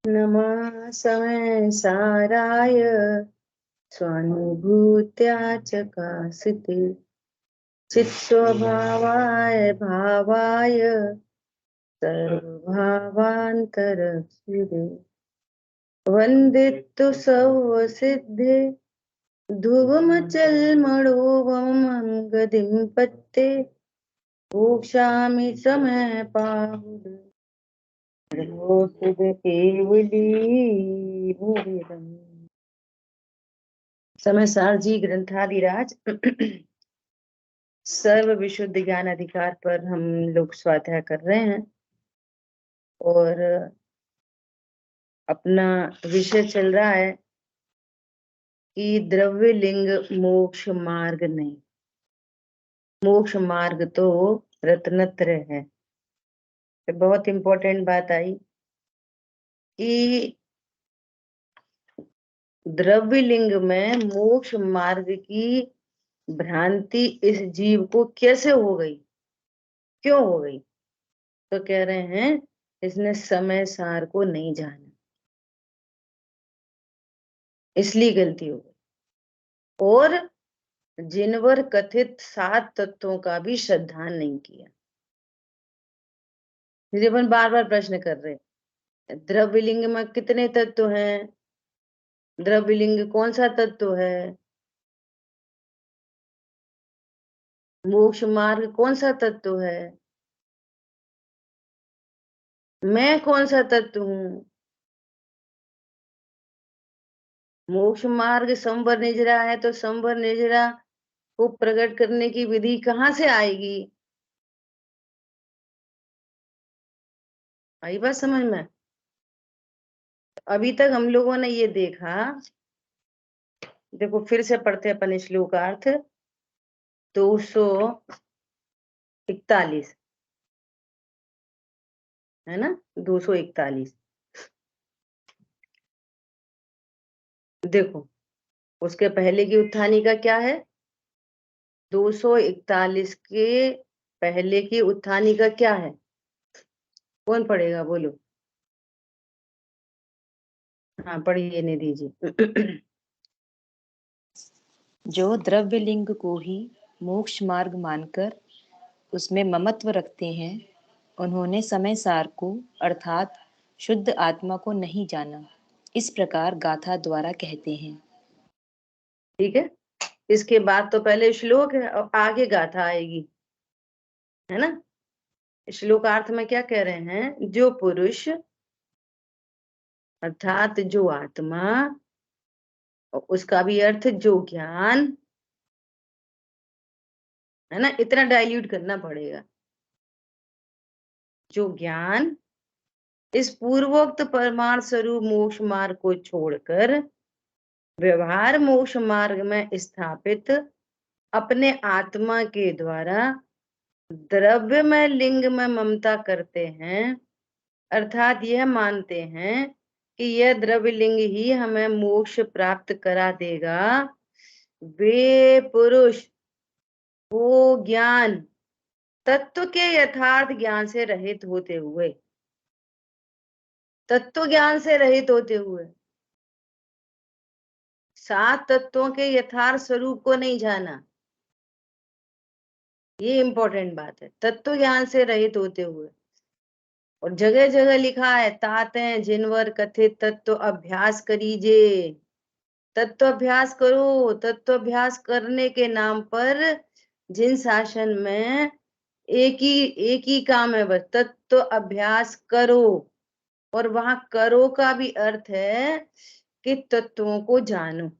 नमः समय साराय स्वानुभूत्या चकासिते चित्स्वभावाय भावाय सर्वभावान्तरक्षिते वन्दितु सर्वसिद्धे ध्रुवमचलमणोवमं पत्ते मोक्षामि समय पाहुः केवली मुदितम्। समय सार जी ग्रंथादिराज सर्व विशुद्ध ज्ञान अधिकार पर हम लोग स्वाध्याय कर रहे हैं और अपना विषय चल रहा है कि द्रव्य लिंग मोक्ष मार्ग नहीं, मोक्ष मार्ग तो रत्नत्रय है। तो बहुत इंपॉर्टेंट बात आई कि द्रव्य लिंग में मोक्ष मार्ग की भ्रांति इस जीव को कैसे हो गई, क्यों हो गई? तो कह रहे हैं इसने समय सार को नहीं जाना, इसलिए गलती हो गई। और जिनवर कथित 7 तत्वों का भी श्रद्धान नहीं किया। फिर अपन बार बार प्रश्न कर रहे, द्रव्य लिंग में कितने तत्व हैं? द्रव्य लिंग कौन सा तत्व है? मोक्ष मार्ग कौन सा तत्व है? मैं कौन सा तत्व हूँ? मोक्ष मार्ग संवर निजरा है, तो संवर निजरा को प्रकट करने की विधि कहाँ से आएगी? आई बात समझ में? अभी तक हम लोगों ने ये देखा, देखो फिर से पढ़ते अपन श्लोकार्थ 241 है ना, 241। देखो उसके पहले की उत्थानी का क्या है? 241 के पहले की उत्थानी का क्या है? कौन पढ़ेगा बोलो? हाँ पढ़िए निधि जी। जो द्रव्य लिंग को ही मोक्ष मार्ग मानकर उसमें ममत्व रखते हैं, उन्होंने समय सार को अर्थात शुद्ध आत्मा को नहीं जाना। इस प्रकार गाथा द्वारा कहते हैं। ठीक है, इसके बाद तो पहले श्लोक है और आगे गाथा आएगी, है ना। श्लोकार्थ में क्या कह रहे हैं? जो पुरुष अर्थात जो आत्मा, उसका भी अर्थ जो ज्ञान, है ना, इतना डाइल्यूट करना पड़ेगा। जो ज्ञान इस पूर्वोक्त परमार्थ स्वरूप मोक्ष मार्ग को छोड़कर व्यवहार मोक्ष मार्ग में स्थापित अपने आत्मा के द्वारा द्रव्य में लिंग में ममता करते हैं, अर्थात यह मानते हैं कि यह द्रव्य लिंग ही हमें मोक्ष प्राप्त करा देगा, वे पुरुष वो ज्ञान तत्व के यथार्थ ज्ञान से रहित होते हुए, तत्व ज्ञान से रहित होते हुए 7 तत्वों के यथार्थ स्वरूप को नहीं जाना। ये इंपॉर्टेंट बात है, तत्व ज्ञान से रहित होते हुए। और जगह जगह लिखा है ताते जिनवर कथित तत्व अभ्यास करीजे। तत्व अभ्यास करो, तत्व अभ्यास करने के नाम पर जिन शासन में एक ही काम है, बस तत्व अभ्यास करो। और वहां करो का भी अर्थ है कि तत्वों को जानो।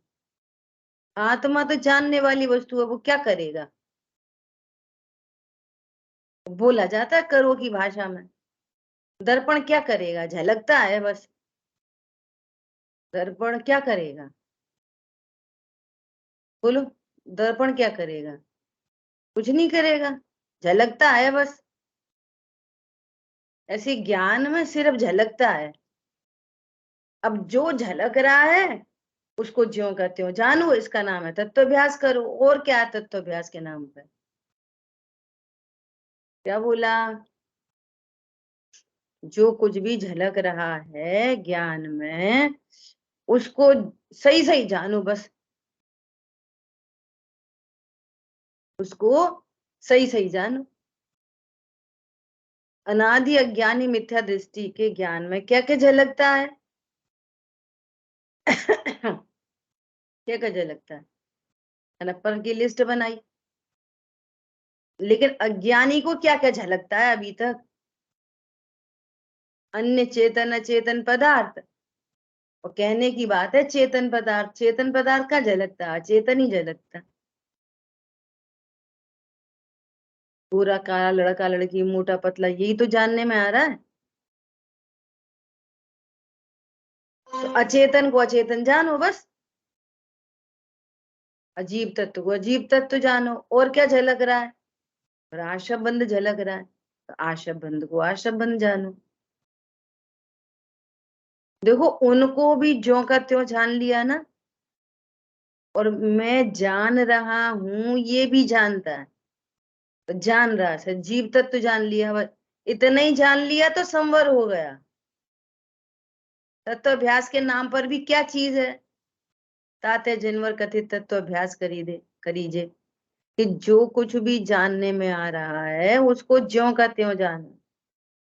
आत्मा तो जानने वाली वस्तु है, वो क्या करेगा? बोला जाता है करो की भाषा में। दर्पण क्या करेगा? झलकता है बस। दर्पण क्या करेगा बोलो? दर्पण क्या करेगा? कुछ नहीं करेगा, झलकता है बस। ऐसे ज्ञान में सिर्फ झलकता है। अब जो झलक रहा है उसको ज्यों का त्यों जानो, इसका नाम है तत्वाभ्यास करो। और क्या है तत्वाभ्यास के नाम पर? क्या बोला? जो कुछ भी झलक रहा है ज्ञान में, उसको सही सही जानो, बस उसको सही सही जानो। अनादि अज्ञानी मिथ्या दृष्टि के ज्ञान में क्या क्या झलकता है? क्या क्या झलकता है ना? पर की लिस्ट बनाई, लेकिन अज्ञानी को क्या क्या झलकता है अभी तक? अन्य चेतन अचेतन पदार्थ। और कहने की बात है चेतन पदार्थ, चेतन पदार्थ का झलकता है, चेतन ही झलकता। पूरा काला, लड़का लड़की, मोटा पतला, यही तो जानने में आ रहा है। तो अचेतन को अचेतन जानो बस, अजीब तत्व को अजीब तत्व जानो। और क्या झलक रहा है? और आशा बंद झलक रहा है, तो आशा बंद को आशा बंद जानो। देखो उनको भी ज्यों का त्यों जान लिया ना, और मैं जान रहा हूं ये भी जानता है, तो जान रहा है, जीव तत्व जान लिया, बस इतना ही जान लिया तो संवर हो गया। तत्वाभ्यास के नाम पर भी क्या चीज है? ताते जिनवर कथित तत्वाभ्यास करीजे, कि जो कुछ भी जानने में आ रहा है उसको ज्यों का त्यों जानो।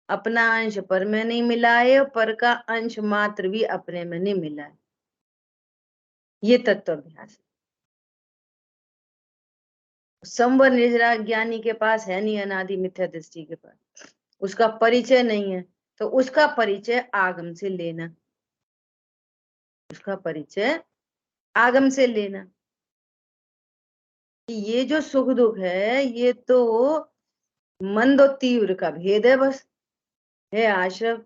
अपना अंश पर में नहीं मिलाए और पर का अंश मात्र भी अपने में नहीं मिलाए, ये तत्वाभ्यास है। संवर निर्जरा ज्ञानी के पास है नहीं, अनादि मिथ्या दृष्टि के पास उसका परिचय नहीं है, तो उसका परिचय आगम से लेना, उसका परिचय आगम से लेना। कि ये जो सुख दुख है ये तो मंद और तीव्र का भेद है बस, है आश्रव।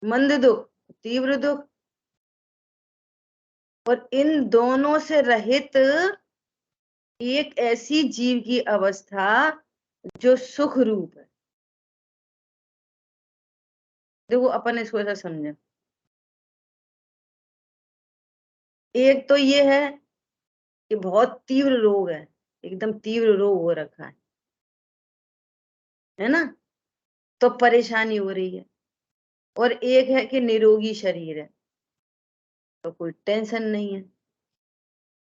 मंद दुख, तीव्र दुख, और इन दोनों से रहित एक ऐसी जीव की अवस्था जो सुख रूप है। देखो अपन इसको ऐसा समझे, एक तो ये है कि बहुत तीव्र रोग है, एकदम तीव्र रोग हो रखा है ना, तो परेशानी हो रही है। और एक है कि निरोगी शरीर है, तो कोई टेंशन नहीं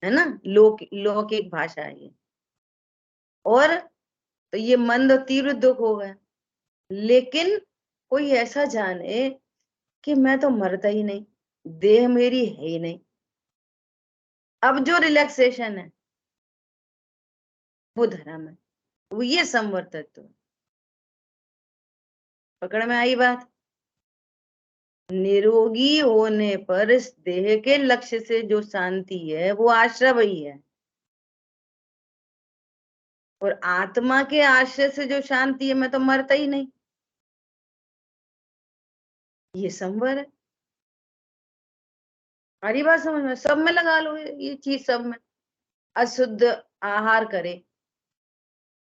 है ना, लौकिक भाषा है ये। और तो ये मंद और तीव्र दुख हो गया। लेकिन कोई ऐसा जाने कि मैं तो मरता ही नहीं, देह मेरी है ही नहीं, अब जो रिलैक्सेशन है वो धर्म है, वो ये संवर्तत्व है। पकड़ में आई बात? निरोगी होने पर इस देह के लक्ष्य से जो शांति है वो आश्रय ही है, और आत्मा के आश्रय से जो शांति है, मैं तो मरता ही नहीं, ये संवर है। हरी बात समझ में? सब में लगा लो ये चीज, सब में। अशुद्ध आहार करे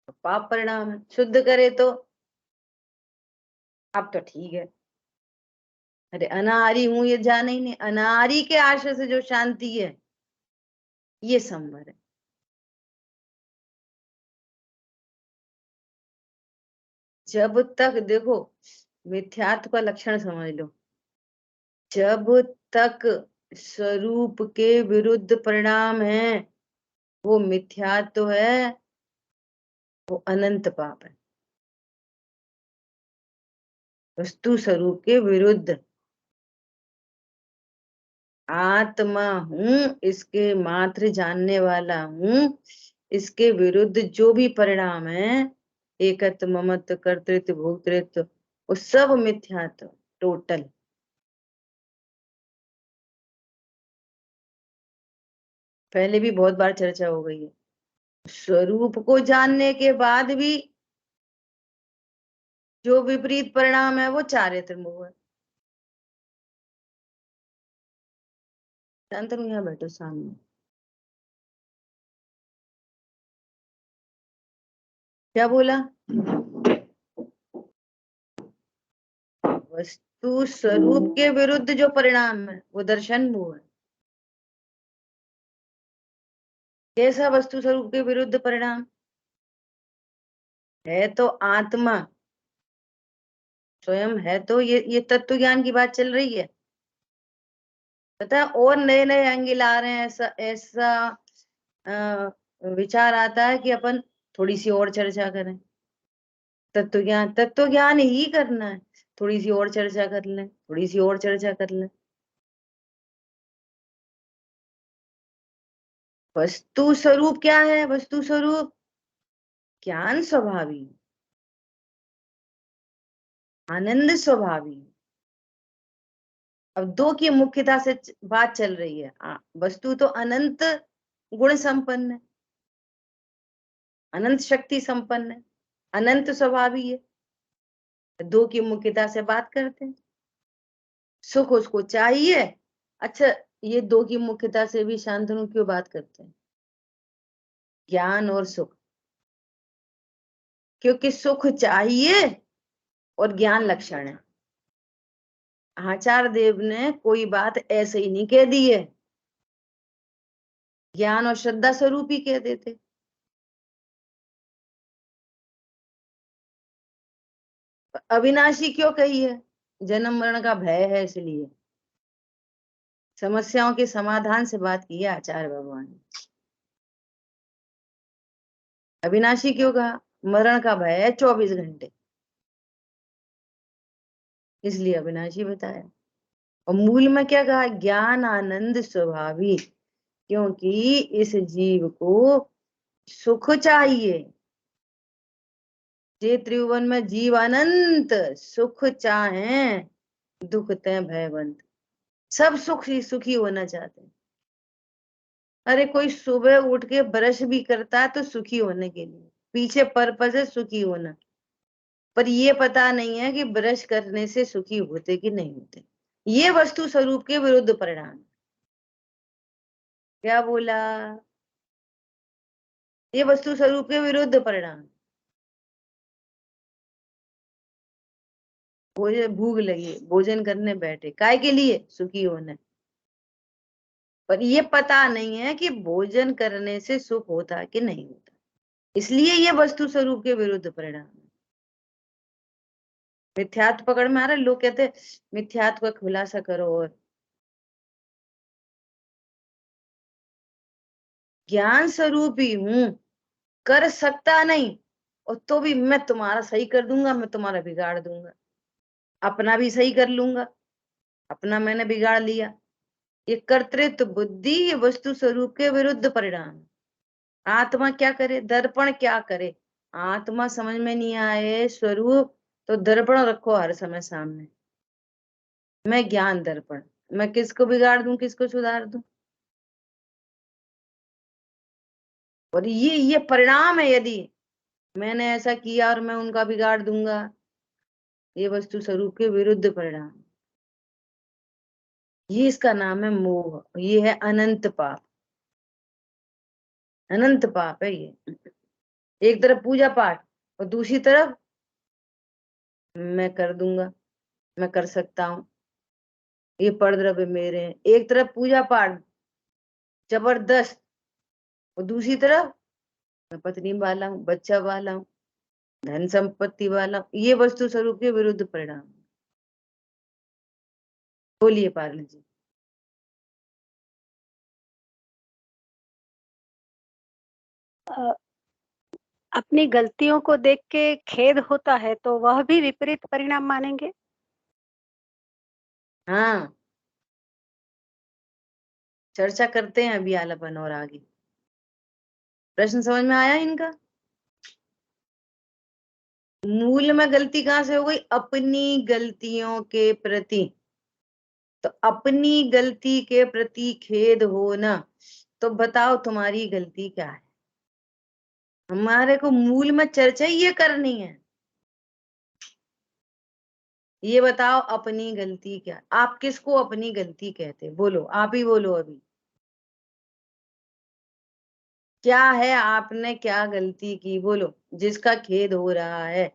तो पाप परिणाम है, शुद्ध करे तो अब तो ठीक है। अरे अनाहारी हूं ये जाने ही नहीं, अनाहारी के आश्रय से जो शांति है ये संवर है। जब तक देखो, मिथ्यात्व का लक्षण समझ लो, जब तक स्वरूप के विरुद्ध परिणाम है वो मिथ्यात्व है, वो अनंत पाप है। वस्तु स्वरूप के विरुद्ध, आत्मा हूं, इसके मात्र जानने वाला हूं, इसके विरुद्ध जो भी परिणाम है, एकत्व ममत्व कर्तृत्व भोक्तृत्व, वो सब मिथ्यात्व टोटल। पहले भी बहुत बार चर्चा हो गई है। स्वरूप को जानने के बाद भी जो विपरीत परिणाम है वो चारित्र मोह है। शांतनु यहाँ बैठो सामने, क्या बोला? वस्तु स्वरूप के विरुद्ध जो परिणाम है वो दर्शन मोह है। कैसा वस्तु स्वरूप के विरुद्ध परिणाम? है तो आत्मा स्वयं है। तो ये तत्व ज्ञान की बात चल रही है। पता है, और नए नए एंगल आ रहे हैं। ऐसा ऐसा विचार आता है कि अपन थोड़ी सी और चर्चा करें। तत्व ज्ञान ही करना है, थोड़ी सी और चर्चा कर लें, थोड़ी सी और चर्चा कर लें। वस्तु स्वरूप क्या है? वस्तु स्वरूप ज्ञान स्वभावी, आनंद स्वभावी। अब दो की मुख्यता से बात चल रही है। वस्तु तो अनंत गुण संपन्न है, अनंत शक्ति संपन्न है, अनंत स्वभावी है। दो की मुख्यता से बात करते हैं। सुख उसको चाहिए। अच्छा, ये दो की मुख्यता से भी शांतनु क्यों बात करते हैं? ज्ञान और सुख, क्योंकि सुख चाहिए और ज्ञान लक्षण है। आचार्य देव ने कोई बात ऐसे ही नहीं कह दी है, ज्ञान और श्रद्धा स्वरूप ही कह देते। अविनाशी क्यों कही है? जन्म मरण का भय है, इसलिए समस्याओं के समाधान से बात की है आचार्य भगवान ने। अविनाशी क्यों कहा? मरण का भय है 24 घंटे, इसलिए अविनाशी बताया। और मूल में क्या कहा? ज्ञान आनंद स्वभावी, क्योंकि इस जीव को सुख चाहिए। जे त्रिभुवन में जीव अनंत सुख चाहे, दुख ते भयवंत। सब सुखी सुखी होना चाहते हैं। अरे कोई सुबह उठ के ब्रश भी करता है तो सुखी होने के लिए, पीछे पर्पस है सुखी होना। पर ये पता नहीं है कि ब्रश करने से सुखी होते कि नहीं होते। ये वस्तु स्वरूप के विरुद्ध परिणाम। क्या बोला? ये वस्तु स्वरूप के विरुद्ध परिणाम। भूख लगी, भोजन करने बैठे, काय के लिए? सुखी होने। पर ये पता नहीं है कि भोजन करने से सुख होता कि नहीं होता, इसलिए ये वस्तु स्वरूप के विरुद्ध परिणाम है। मिथ्यात्व पकड़ में आ रहा है। लोग कहते हैं मिथ्यात्व का खुलासा करो। और ज्ञान स्वरूप ही हूं, कर सकता नहीं, और तो भी मैं तुम्हारा सही कर दूंगा, मैं तुम्हारा बिगाड़ दूंगा, अपना भी सही कर लूंगा, अपना मैंने बिगाड़ लिया। ये कर्तृत्व बुद्धि, ये वस्तु स्वरूप के विरुद्ध परिणाम। आत्मा क्या करे? दर्पण क्या करे? आत्मा समझ में नहीं आए स्वरूप, तो दर्पण रखो हर समय सामने। मैं ज्ञान दर्पण, मैं किसको बिगाड़ दूं, किसको सुधार दूं? और ये परिणाम है। यदि मैंने ऐसा किया और मैं उनका बिगाड़ दूंगा, ये वस्तु स्वरूप के विरुद्ध परिणाम। ये इसका नाम है मोह। ये है अनंत पाप, अनंत पाप है ये। एक तरफ पूजा पाठ और दूसरी तरफ मैं कर दूंगा, मैं कर सकता हूँ, ये परद्रव्य मेरे हैं। एक तरफ पूजा पाठ जबरदस्त, और दूसरी तरफ मैं पत्नी वाला हूँ, बच्चा वाला हूँ, धन संपत्ति वाला हूँ। ये वस्तु स्वरूप के विरुद्ध परिणाम। बोलिए पार्ल जी। अ, अपनी गलतियों को देख के खेद होता है तो वह भी विपरीत परिणाम मानेंगे? हाँ, चर्चा करते हैं अभी आलापन और आगे। प्रश्न समझ में आया इनका? मूल में गलती कहां से हो गई? अपनी गलतियों के प्रति। तो अपनी गलती के प्रति खेद होना, तो बताओ तुम्हारी गलती क्या है? हमारे को मूल में चर्चा ही ये करनी है। ये बताओ अपनी गलती क्या? आप किसको अपनी गलती कहते? बोलो, आप ही बोलो अभी। क्या है? आपने क्या गलती की? बोलो, जिसका खेद हो रहा है।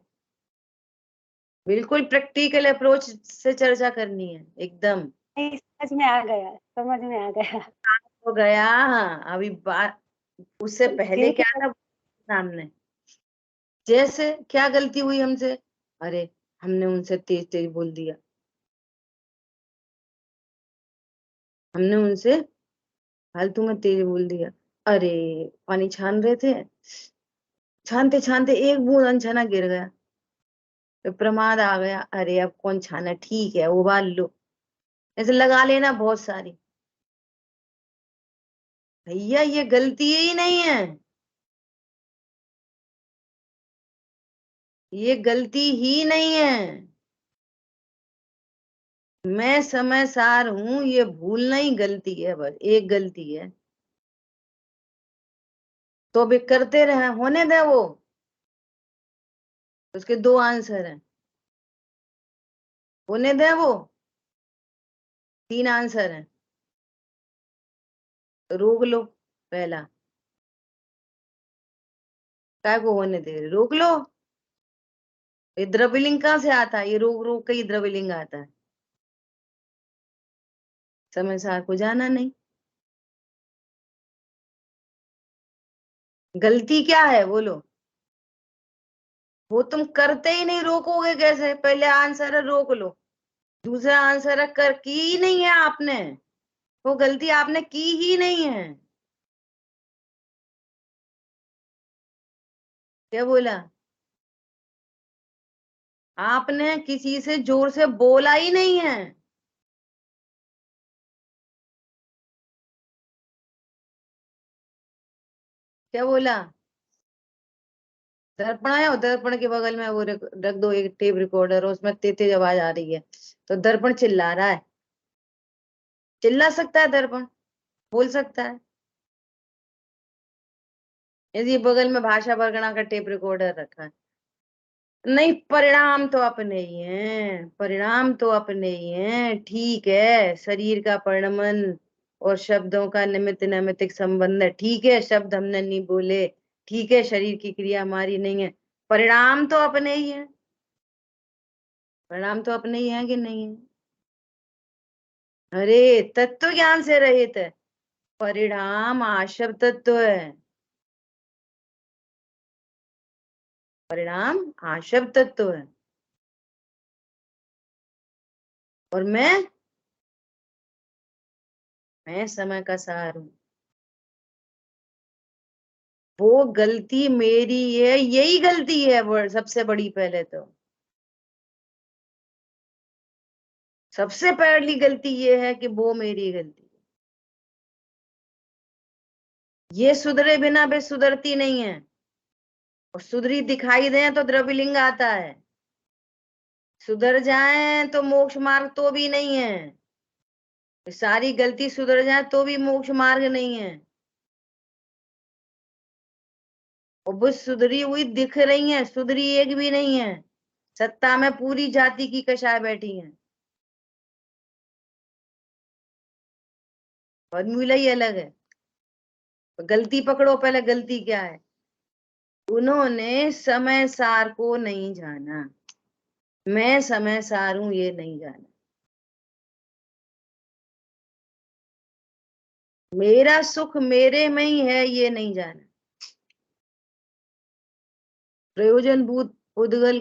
बिल्कुल प्रैक्टिकल अप्रोच से चर्चा करनी है एकदम। नहीं, समझ में आ गया, समझ में आ गया। हो गया। हाँ, अभी बात उससे पहले क्या ठीक है। था सामने? जैसे क्या गलती हुई हमसे? अरे हमने उनसे तेज तेज बोल दिया, हमने उनसे फालतू में तेज बोल दिया। अरे पानी छान रहे थे, छानते छानते एक बूंद अनछना गिर गया तो प्रमाद आ गया। अरे अब कौन छाना, ठीक है उबाल लो, ऐसे लगा लेना बहुत सारी। भैया ये गलती ही नहीं है, ये गलती ही नहीं है। मैं समय सार हूं, ये भूलना ही गलती है, बस एक गलती है। तो भी करते रहे, होने दे वो। उसके दो आंसर हैं, होने दे वो। तीन आंसर हैं, तो रोक लो पहला। काय को होने दे, रोक लो। ये द्रव्यलिंग कहाँ से आता है, ये रोक रोक के ही द्रव्यलिंग आता है। समय सार को जाना नहीं। गलती क्या है बोलो, वो तुम करते ही नहीं, रोकोगे कैसे। पहले आंसर है रोक लो, दूसरा आंसर है कर की ही नहीं है आपने, वो गलती आपने की ही नहीं है। क्या बोला, आपने किसी से जोर से बोला ही नहीं है। क्या बोला, दर्पण आया हो, दर्पण के बगल में वो रख दो एक टेप रिकॉर्डर, उसमें तेज तेज आवाज आ रही है तो दर्पण चिल्ला रहा है। चिल्ला सकता है दर्पण, बोल सकता है। यदि बगल में भाषा परगना का टेप रिकॉर्डर रखा है, नहीं परिणाम तो अपने ही हैं, परिणाम तो अपने ही हैं। ठीक है, शरीर का परिणमन और शब्दों का निमित्त नैमित्तिक संबंध है, ठीक है शब्द हमने नहीं बोले, ठीक है शरीर की क्रिया हमारी नहीं है, परिणाम तो अपने ही है। परिणाम तो अपने ही है कि नहीं है। अरे तत्व ज्ञान से रहित है, परिणाम आशव तत्व है, परिणाम आशव तत्व है। और मैं समय का सार हूं। वो गलती मेरी है, यही गलती है सबसे बड़ी। पहले तो सबसे पहली गलती ये है कि वो मेरी गलती है। ये सुधरे बिना भी सुधरती नहीं है, और सुधरी दिखाई दे तो द्रव्यलिंग आता है, सुधर जाए तो मोक्ष मार्ग तो भी नहीं है, सारी गलती सुधर जाए तो भी मोक्ष मार्ग नहीं है। और वो सुधरी हुई दिख रही है, सुधरी एक भी नहीं है। सत्ता में पूरी जाति की कषाय बैठी है, फॉर्मूला ही अलग है। तो गलती पकड़ो पहले, गलती क्या है। उन्होंने समय सार को नहीं जाना, मैं समय सार हूं ये नहीं जाना, मेरा सुख मेरे में ही है ये नहीं जाना। प्रयोजन भूत उद्गल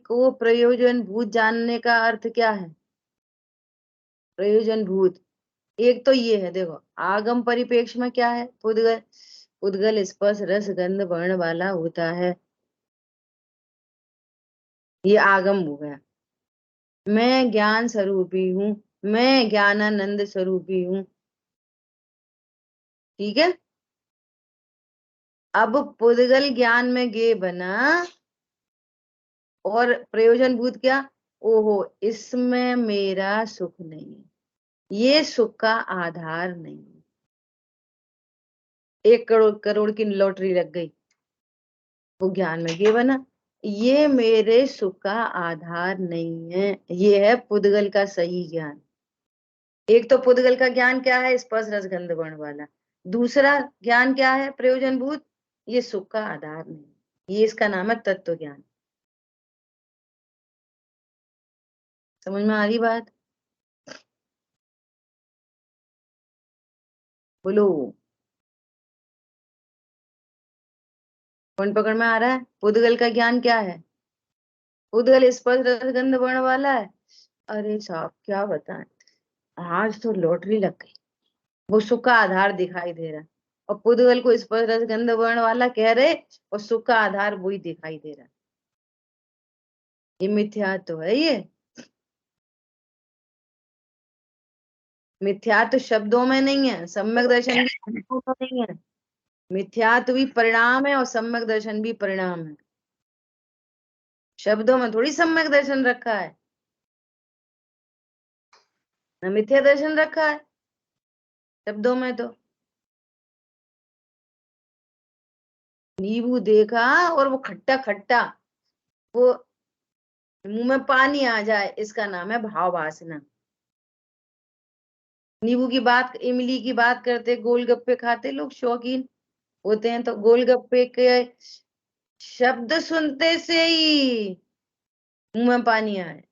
को प्रयोजन भूत जानने का अर्थ क्या है। प्रयोजन भूत एक तो ये है, देखो आगम परिपेक्ष में क्या है, उद्गल उद्गल स्पर्श रस गंध वर्ण वाला होता है, ये आगम हो गया। मैं ज्ञान स्वरूपी हूँ, मैं ज्ञानानंद स्वरूपी हूँ, ठीक है। अब पुद्गल ज्ञान में गे बना, और प्रयोजन भूत क्या, ओहो इसमें मेरा सुख नहीं है, ये सुख का आधार नहीं है। 1 करोड़ करोड़ की लॉटरी लग गई, वो ज्ञान में गे बना, ये मेरे सुख का आधार नहीं है, ये है पुद्गल का सही ज्ञान। एक तो पुद्गल का ज्ञान क्या है, स्पर्श रस गंध वर्ण वाला। दूसरा ज्ञान क्या है, प्रयोजन भूत, ये सुख का आधार नहीं, ये इसका नाम है तत्व ज्ञान। समझ में आ रही बात, बोलो। कौन पकड़ में आ रहा है, पुद्गल का ज्ञान क्या है, उद्गल स्पर्श रस गंध वर्ण वाला है। अरे साहब क्या बताएं, आज तो लॉटरी लग गई। वो सुख का आधार दिखाई दे रहा है और पुद्गल को स्पर्श रस गंध वर्ण वाला कह रहे, और सुख का आधार वही दिखाई दे रहा है। ये मिथ्या तो है। ये मिथ्या तो शब्दों में नहीं है, सम्यक दर्शन भी शब्दों में नहीं है। मिथ्यात्व भी परिणाम है और सम्यक दर्शन भी परिणाम है। शब्दों में थोड़ी सम्यक दर्शन रखा है, न मिथ्या दर्शन रखा है शब्दों में। तो नींबू देखा और वो खट्टा खट्टा, वो मुंह में पानी आ जाए, इसका नाम है भाव वासना। नींबू की बात, इमली की बात करते, गोलगप्पे खाते लोग शौकीन होते हैं, तो गोलगप्पे के शब्द सुनते से ही मुंह में पानी आए,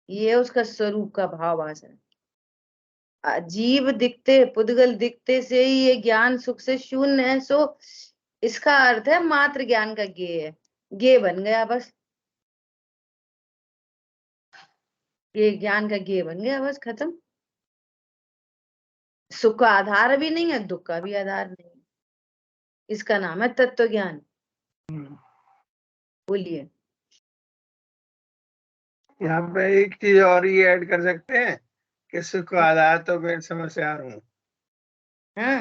ये उसका स्वरूप का भाव वासना। अजीब दिखते, पुद्गल दिखते से ही ये ज्ञान सुख से शून्य है, सो इसका अर्थ है मात्र ज्ञान का ज्ञेय है। ज्ञेय बन गया बस, ये ज्ञान का ज्ञेय बन गया बस, खत्म। सुख का आधार भी नहीं है, दुख का भी आधार नहीं है, इसका नाम है तत्व ज्ञान। बोलिए। यहाँ पे एक चीज और ही ऐड कर सकते हैं कि सुख का आधार तो मैं समझदार हूँ, हाँ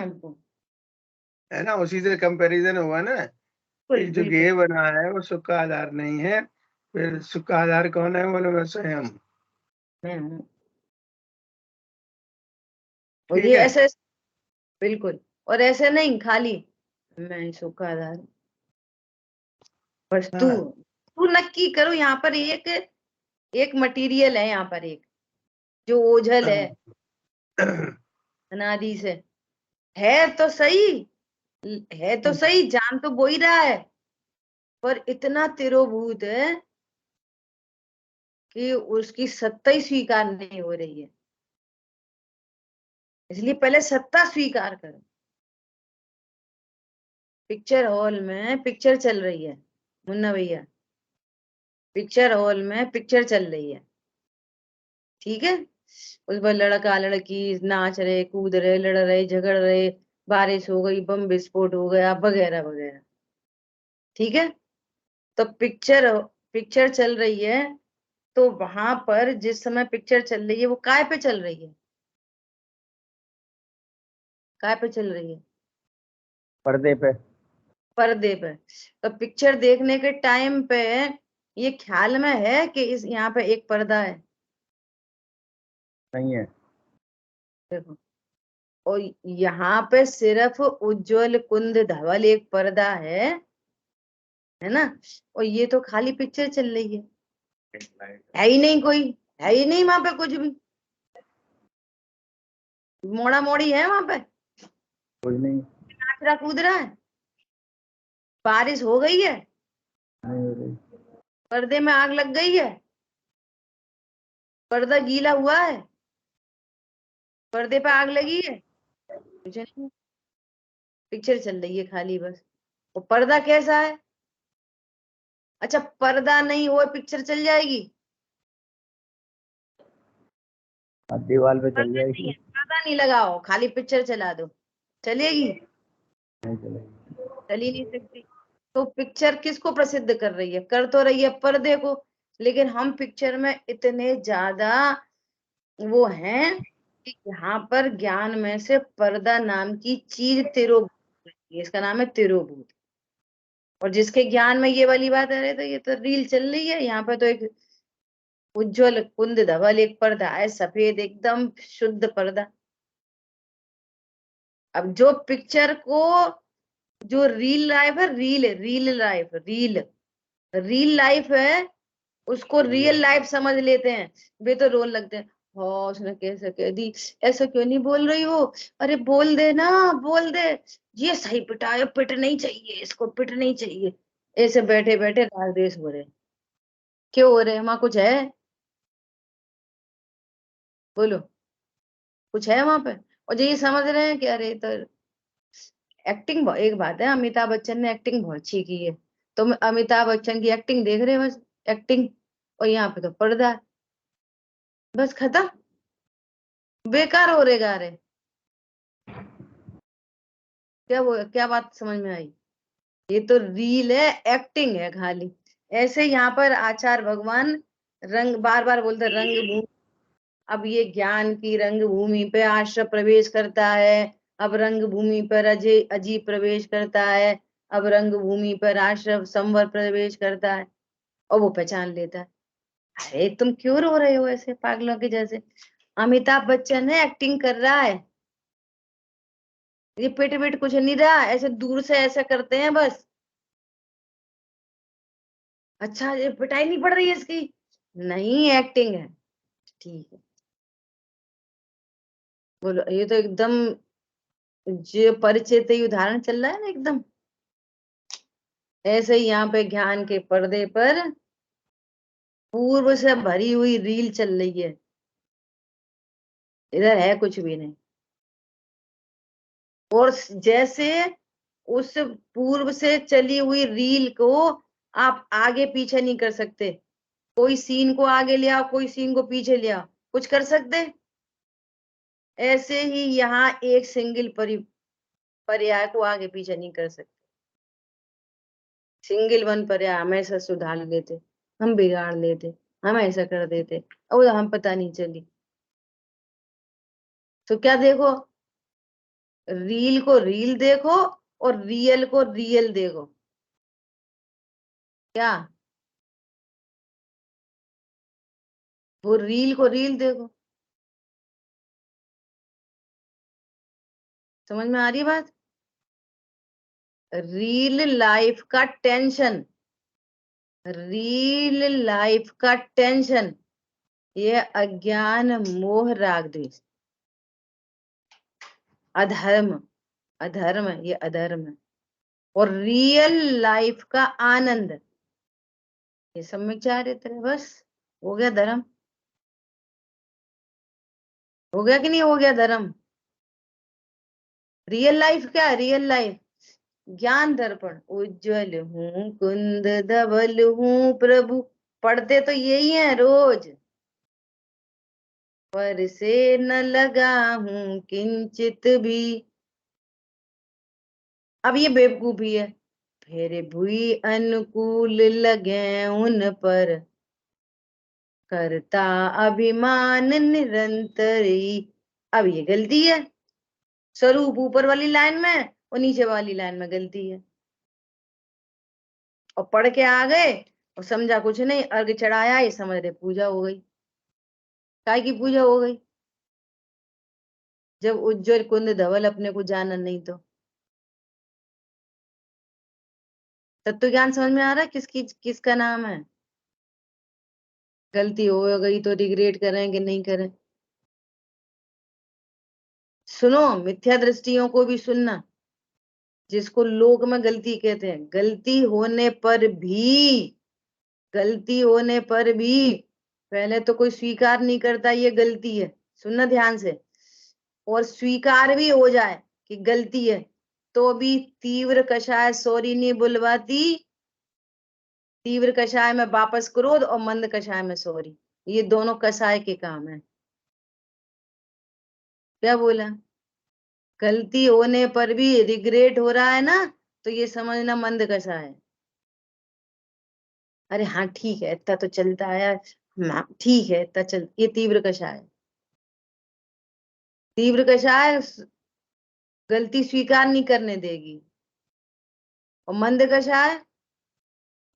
है ना। उसी से कंपैरिजन हुआ ना कि जो बिल्कुल गेय बना है वो सुख का आधार नहीं है। फिर सुख का आधार कौन है? बोले मैं स्वयं। मैं हूँ। और ठीक ये है। ऐसे बिल्कुल, और ऐसे नहीं खाली मैं सुख का आधार हूं। बस तू हाँ। तू नक्की करो, यहाँ पर एक एक मटेरियल है, यहाँ पर एक जो ओझल है अनादि से, है तो सही, है तो सही, जान तो वो ही रहा है, पर इतना तिरोभूत है कि उसकी सत्ता ही स्वीकार नहीं हो रही है। इसलिए पहले सत्ता स्वीकार करो। पिक्चर हॉल में पिक्चर चल रही है मुन्ना भैया, पिक्चर हॉल में पिक्चर चल रही है, ठीक है। उस पर लड़का लड़की नाच रहे, कूद रहे, लड़ रहे, झगड़ रहे, बारिश हो गई, बम विस्फोट हो गया, वगैरह वगैरह, ठीक है। तो पिक्चर पिक्चर चल रही है, तो वहां पर जिस समय पिक्चर चल रही है वो काय पे चल रही है? काय पे चल रही है? पर्दे पे। पर्दे पे। तो पिक्चर देखने के टाइम पे ये ख्याल में है कि इस यहाँ पे एक पर्दा है? नहीं है। देखो, और यहाँ पे सिर्फ उज्जवल कुंद धवल एक पर्दा है ना। और ये तो खाली पिक्चर चल रही है ही नहीं कोई, है ही नहीं वहां पे कुछ भी, मोड़ा मोड़ी है वहां पे, कोई नहीं। नाच रहा कूद रहा है, बारिश हो गई है, नहीं हो रही। पर्दे में आग लग गई है, पर्दा गीला हुआ है, पर्दे पे आग लगी है, कुछ नहीं, पिक्चर चल रही है खाली बस। और पर्दा कैसा है? अच्छा पर्दा नहीं हो पिक्चर चल जाएगी? दीवार पे चल पर्दा नहीं जाएगी। है, पर्दा नहीं लगाओ, खाली पिक्चर चला दो, चलेगी? नहीं चलेगी। चल ही नहीं सकती। तो पिक्चर किसको प्रसिद्ध कर रही है? कर तो रही है पर्दे को, लेकिन हम पिक्चर में इतने ज्यादा वो हैं कि यहाँ पर ज्ञान में से पर्दा नाम की चीज तिरोभूत है, इसका नाम है तिरोभूत। और जिसके ज्ञान में ये वाली बात है, तो ये तो रील चल रही है, यहाँ पे तो एक उज्जवल कुंद धवल एक पर्दा है, सफेद एकदम शुद्ध पर्दा। अब जो पिक्चर को, जो रील लाइफ है, रील लाइफ, रील लाइफ है, उसको रियल लाइफ समझ लेते हैं, वे तो रोने लगते हैं। हाँ उसने कैसे कह दी, ऐसा क्यों नहीं बोल रही हो, अरे बोल दे ना, बोल दे, ये सही पिटा है, पिट नहीं चाहिए, इसको पिट नहीं चाहिए। ऐसे बैठे बैठे राग देश हो रहे, क्यों हो रहे? वहां कुछ है? बोलो, कुछ है वहां पे? और जो ये समझ रहे हैं कि अरे तो एक्टिंग, एक बात है, अमिताभ बच्चन ने एक्टिंग बहुत अच्छी की है, तो अमिताभ बच्चन की एक्टिंग देख रहे हैं बस, एक्टिंग, और यहाँ पे तो पर्दा है। बस खत्म, बेकार हो रे गा रे। क्या बात समझ में आई? ये तो रील है, एक्टिंग है खाली। ऐसे यहाँ पर आचार्य भगवान रंग बार बार बोलते रंग भूमि। अब ये ज्ञान की रंग भूमि पे आश्रय प्रवेश करता है, अब रंग भूमि पर अजय अजीब प्रवेश करता है, अब रंग भूमि पर आश्रय संवर प्रवेश करता है, और वो पहचान लेता है। अरे तुम क्यों रो रहे हो ऐसे पागलों के जैसे? अमिताभ बच्चन है, एक्टिंग कर रहा है, ये पिट पिट कुछ नहीं रहा, ऐसे दूर से ऐसा करते हैं बस। अच्छा, ये पिटाई नहीं पड़ रही है इसकी? नहीं, एक्टिंग है। ठीक है, बोलो। ये तो एकदम जो परिचित ही उदाहरण चल रहा है ना एकदम। ऐसे ही यहाँ पे ज्ञान के पर्दे पर पूर्व से भरी हुई रील चल रही है, इधर है कुछ भी नहीं। और जैसे उस पूर्व से चली हुई रील को आप आगे पीछे नहीं कर सकते, कोई सीन को आगे ले आओ, कोई सीन को पीछे ले आओ, कुछ कर सकते? ऐसे ही यहाँ एक सिंगल पर्याय को आगे पीछे नहीं कर सकते। सिंगल वन पर्याय हमेशा सुधार लेते, हम बिगाड़ लेते, हम ऐसा कर देते, और हम पता नहीं चली। तो क्या देखो, रील को रील देखो और रियल को रियल देखो। क्या? वो रील को रील देखो। समझ में आ रही है बात? रील लाइफ का टेंशन, रील लाइफ का टेंशन, ये अज्ञान मोह राग द्वेष, अधर्म, अधर्म, ये अधर्म है। और रियल लाइफ का आनंद, ये सब में चाह रहे थे। बस हो गया धर्म, हो गया कि नहीं हो गया धर्म? रियल लाइफ क्या है? रियल लाइफ ज्ञान दर्पण, उज्जवल हूँ कुंद धवल हूँ प्रभु, पढ़ते तो यही है रोज, पर से न लगा हूं किंचित भी। अब ये बेवकूफी है, फिर भी अनुकूल लगे उन पर, करता अभिमान निरंतर ही। अब ये गलती है, स्वरूप ऊपर वाली लाइन में और नीचे वाली लाइन में गलती है। और पढ़ के आ गए और समझा कुछ नहीं, अर्घ चढ़ाया, ये समझ रहे पूजा हो गई। काय की पूजा हो गई? जब उज्जवल कुंद धवल अपने को जाना नहीं तो। तत्व ज्ञान समझ में आ रहा है किसकी किसका नाम है? गलती हो गई तो रिग्रेट करें कि नहीं करें? सुनो, मिथ्या दृष्टियों को भी सुनना, जिसको लोक में गलती कहते हैं। गलती होने पर भी पहले तो कोई स्वीकार नहीं करता ये गलती है, सुनना ध्यान से। और स्वीकार भी हो जाए कि गलती है, तो भी तीव्र कषाय सॉरी नहीं बुलवाती। तीव्र कषाय में वापस क्रोध और मंद कषाय में सॉरी, ये दोनों कषाय के काम है। क्या बोला? गलती होने पर भी रिग्रेट हो रहा है ना, तो ये समझना मंद कषाय है। अरे हाँ ठीक है, इतना तो चलता है यार, ठीक है इतना चल, ये तीव्र कषाय है। तीव्र कषाय गलती स्वीकार नहीं करने देगी, और मंद कषाय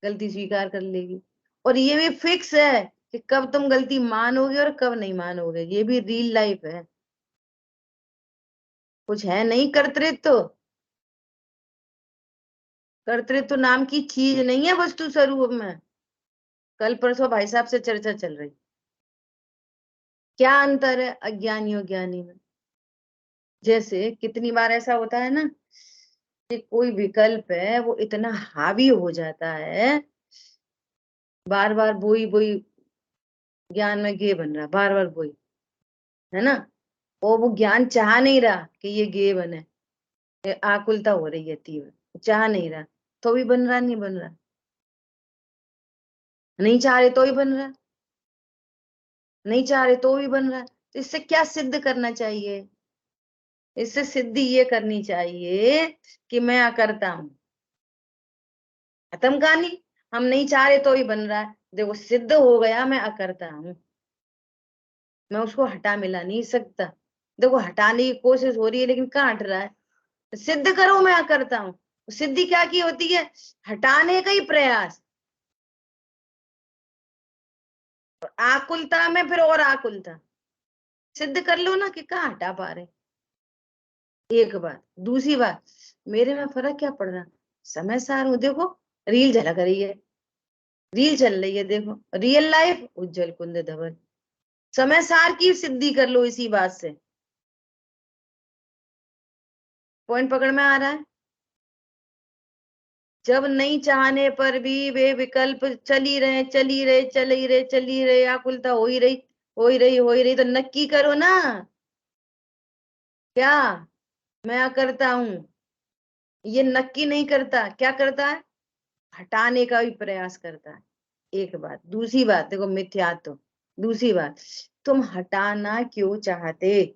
गलती स्वीकार कर लेगी। और ये भी फिक्स है कि कब तुम गलती मानोगे और कब नहीं मानोगे, ये भी रियल लाइफ है। कुछ है नहीं कर्तृत्व, कर्तृत्व नाम की चीज नहीं है वस्तु स्वरूप में। कल परसों भाई साहब से चर्चा चल रही, क्या अंतर है अज्ञानी और ज्ञानी में? जैसे कितनी बार ऐसा होता है ना कि कोई विकल्प है वो इतना हावी हो जाता है, बार बार वही वही ज्ञान में गे बन रहा, बार बार वही, है ना? और वो ज्ञान चाह नहीं रहा कि ये गे बने, ये आकुलता हो रही है तीव्र, चाह नहीं रहा, तो भी बन रहा नहीं बन रहा। नहीं चाह रहे तो ही बन रहा है, नहीं चाह रहे तो भी बन रहा है। तो इससे क्या सिद्ध करना चाहिए? इससे सिद्धि ये करनी चाहिए कि मैं अकर्ता हूं। खत्म कहानी। हम नहीं चाह रहे तो ही बन रहा है, देखो सिद्ध हो गया मैं अकर्ता हूं, मैं उसको हटा मिला नहीं सकता। देखो हटाने की कोशिश हो रही है लेकिन कहाँ हट रहा है? सिद्ध करो मैं अकर्ता हूं। सिद्धि क्या की होती है? हटाने का ही प्रयास। और आकुलता में फिर और आकुलता, सिद्ध कर लो ना कि कहाँ हटा पा रहे। एक बात। दूसरी बात, मेरे में फर्क क्या पड़ रहा? समय सार हूं, देखो रील झलक रही है, रील चल रही है, देखो रियल लाइफ उज्जवल कुंद धवल। समय सार की सिद्धि कर लो इसी बात से। पॉइंट पकड़ में आ रहा है? जब नहीं चाहने पर भी वे विकल्प चली रहे चली रहे चली रहे चली रहे, आकुलता हो ही रही हो ही रही हो ही रही, तो नक्की करो ना क्या मैं करता हूं। ये नक्की नहीं करता, क्या करता है? हटाने का भी प्रयास करता है। एक बात। दूसरी बात देखो मिथ्यात्व। दूसरी बात, तुम हटाना क्यों चाहते?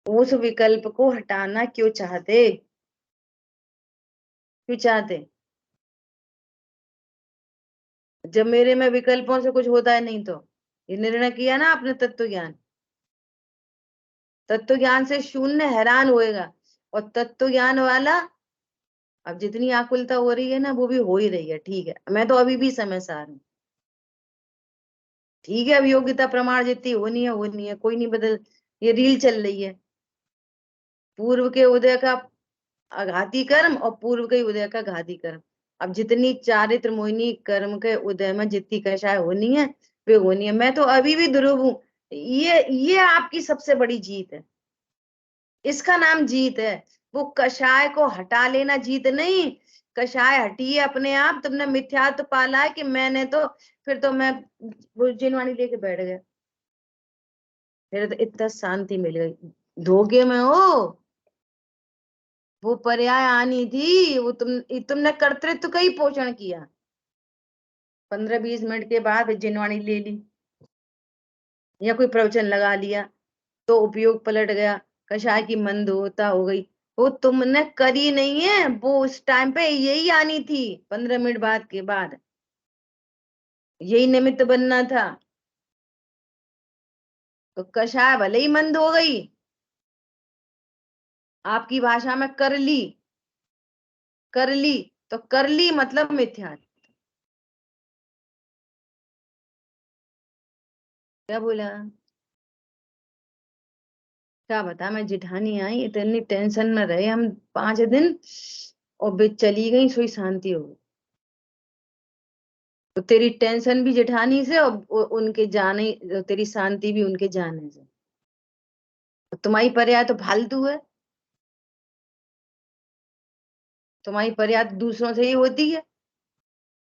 उस विकल्प को हटाना क्यों चाहते? क्यों चाहते? जब मेरे में विकल्पों से कुछ होता है नहीं तो ये निर्णय किया ना आपने तत्व ज्ञान, तत्व ज्ञान से शून्य हैरान होएगा। और तत्व ज्ञान वाला, अब जितनी आकुलता हो रही है ना वो भी हो ही रही है, ठीक है, मैं तो अभी भी समय सार हूँ, ठीक है, अब योग्यता प्रमाण जितनी होनी है, कोई नहीं बदल। ये रील चल रही है, पूर्व के उदय का आघाती कर्म और पूर्व के उदय का घाती कर्म। अब जितनी चारित्र मोहिनी कर्म के उदय में जितनी कषाय होनी है वे होनी है, मैं तो अभी भी ध्रुव हूं। ये आपकी सबसे बड़ी जीत है, इसका नाम जीत है। वो कषाय को हटा लेना जीत नहीं। कषाय हटी है अपने आप, तुमने मिथ्यात्व पाला है कि मैंने तो, फिर तो मैं वो जिनवाणी लेके बैठ गया, फिर तो इतना शांति मिल गई। धोखे में हो, वो पर्याय आनी थी, वो तुमने कर्तृत्व का ही पोषण किया। 15-20 मिनट के बाद जिनवाणी ले ली या कोई प्रवचन लगा लिया तो उपयोग पलट गया, कषाय की मंदोता हो गई। वो तुमने करी नहीं है, वो उस टाइम पे यही आनी थी, 15 मिनट बाद के बाद यही निमित्त बनना था। तो कषाय भले ही मंद हो गई, आपकी भाषा में कर ली, कर ली, तो कर ली मतलब मिथ्या। क्या बोला? क्या बता, मैं जिठानी आई इतनी टेंशन में रहे हम 5 दिन, और वे चली गई सोई शांति हो गई। तो तेरी टेंशन भी जेठानी से और उनके जाने, तेरी शांति भी उनके जाने से। तो तुम्हारी पर्याय तो फालतू है, तुम्हारी पर्याय तो दूसरों से ही होती है,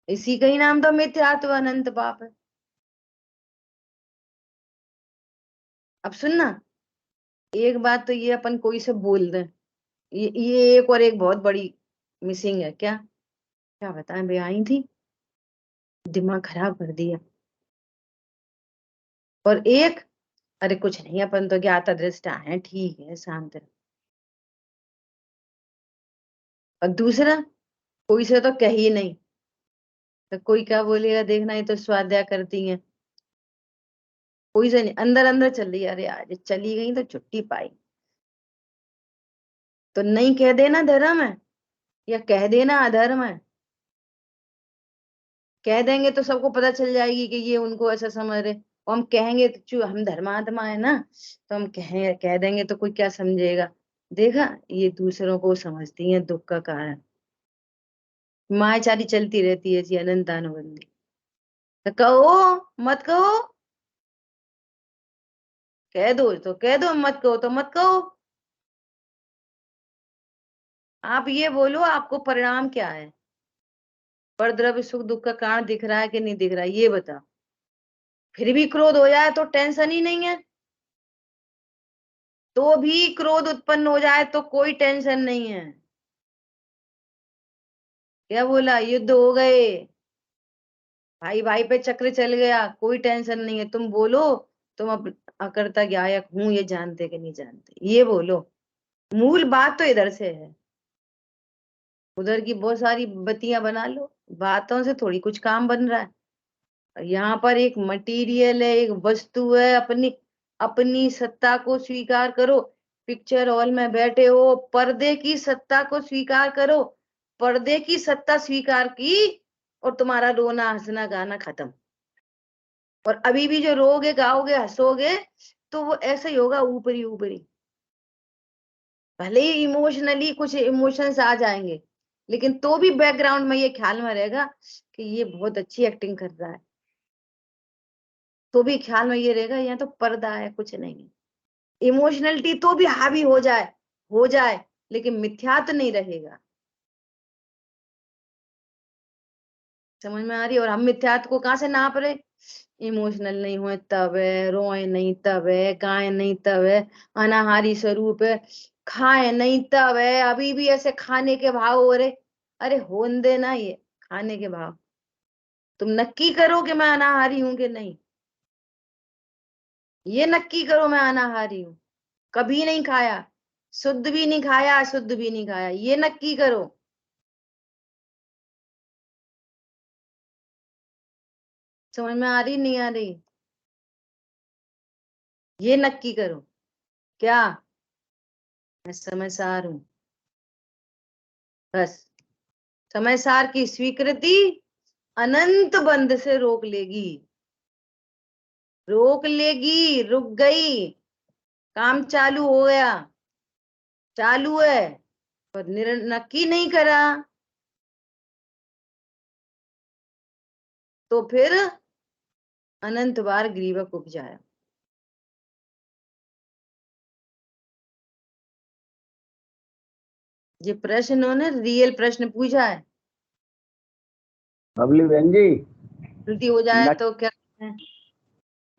इसी का ही नाम तो मिथ्यात्व अनंत पाप है। अब सुनना, एक बात तो ये अपन कोई से बोल दें, ये एक और एक बहुत बड़ी मिसिंग है। क्या? क्या बताएं, बे आई थी, दिमाग खराब कर दिया। और एक, अरे कुछ नहीं, अपन तो ज्ञाता दृष्टा है, ठीक है, शांत रहो। और दूसरा, कोई से तो कही नहीं, तो कोई क्या बोलेगा देखना, ये तो स्वाध्याय करती हैं, कोई से नहीं, अंदर अंदर चल रही है, अरे आज चली गई तो छुट्टी पाई। तो नहीं कह देना धर्म है या कह देना अधर्म है, कह देंगे तो सबको पता चल जाएगी कि ये उनको ऐसा समझ रहे। और हम कहेंगे तो हम धर्मात्मा है ना, तो हम कह देंगे तो कोई क्या समझेगा। देखा, ये दूसरों को समझती है दुख का कारण, मायाचारी चलती रहती है जी, अनंत अनुबंधी। तो कहो मत कहो, कह दो तो कह दो, मत कहो तो मत कहो। आप ये बोलो आपको परिणाम क्या है, पर द्रव्य सुख दुख का कारण दिख रहा है कि नहीं दिख रहा है, ये बताओ। फिर भी क्रोध हो जाए तो टेंशन ही नहीं है, तो भी क्रोध उत्पन्न हो जाए तो कोई टेंशन नहीं है। क्या बोला? युद्ध हो गए, भाई भाई पे चक्र चल गया, कोई टेंशन नहीं है। तुम बोलो, तुम अब अकर्ता ज्ञायक हूं ये जानते कि नहीं जानते, ये बोलो। मूल बात तो इधर से है, उधर की बहुत सारी बत्तियां बना लो, बातों से थोड़ी कुछ काम बन रहा है। यहाँ पर एक मटेरियल है, एक वस्तु है, अपनी अपनी सत्ता को स्वीकार करो। पिक्चर हॉल में बैठे हो, पर्दे की सत्ता को स्वीकार करो। पर्दे की सत्ता स्वीकार की और तुम्हारा रोना हंसना गाना खत्म। और अभी भी जो रोगे गाओगे हंसोगे तो वो ऐसे ही होगा, ऊपरी ऊपरी। भले ही इमोशनली कुछ इमोशंस आ जाएंगे, लेकिन तो भी बैकग्राउंड में ये ख्याल में रहेगा कि ये बहुत अच्छी एक्टिंग कर रहा है। तो भी ख्याल में ये रहेगा यहाँ तो पर्दा है, कुछ नहीं है। इमोशनलिटी तो भी हावी हो जाए, लेकिन मिथ्या तो नहीं रहेगा। समझ में आ रही है? और हम मिथ्यात्व को कहाँ से नाप रहे? इमोशनल नहीं हुए तब है, रोए नहीं तब है, गाए नहीं तब है, अनाहारी स्वरूप है, खाए नहीं तब है। अभी भी ऐसे खाने के भाव हो रहे। अरे होने देना, ये खाने के भाव तुम नक्की करो कि मैं अनाहारी हूं कि नहीं। ये नक्की करो मैं अनाहारी हूं, कभी नहीं खाया, शुद्ध भी नहीं खाया, अशुद्ध भी नहीं खाया, ये नक्की करो। समझ में आ रही नहीं आ रही? ये नक्की करो क्या, मैं समझदार हूं। बस समय सार की स्वीकृति अनंत बंध से रोक लेगी, रोक लेगी। रुक गई, काम चालू हो गया, चालू है, पर नक्की नहीं करा तो फिर अनंत बार ग्रीवक उपजाया। ये प्रश्न उन्होंने रियल प्रश्न पूछा है। बबली बहन जी, गलती हो जाए नक, तो क्या है?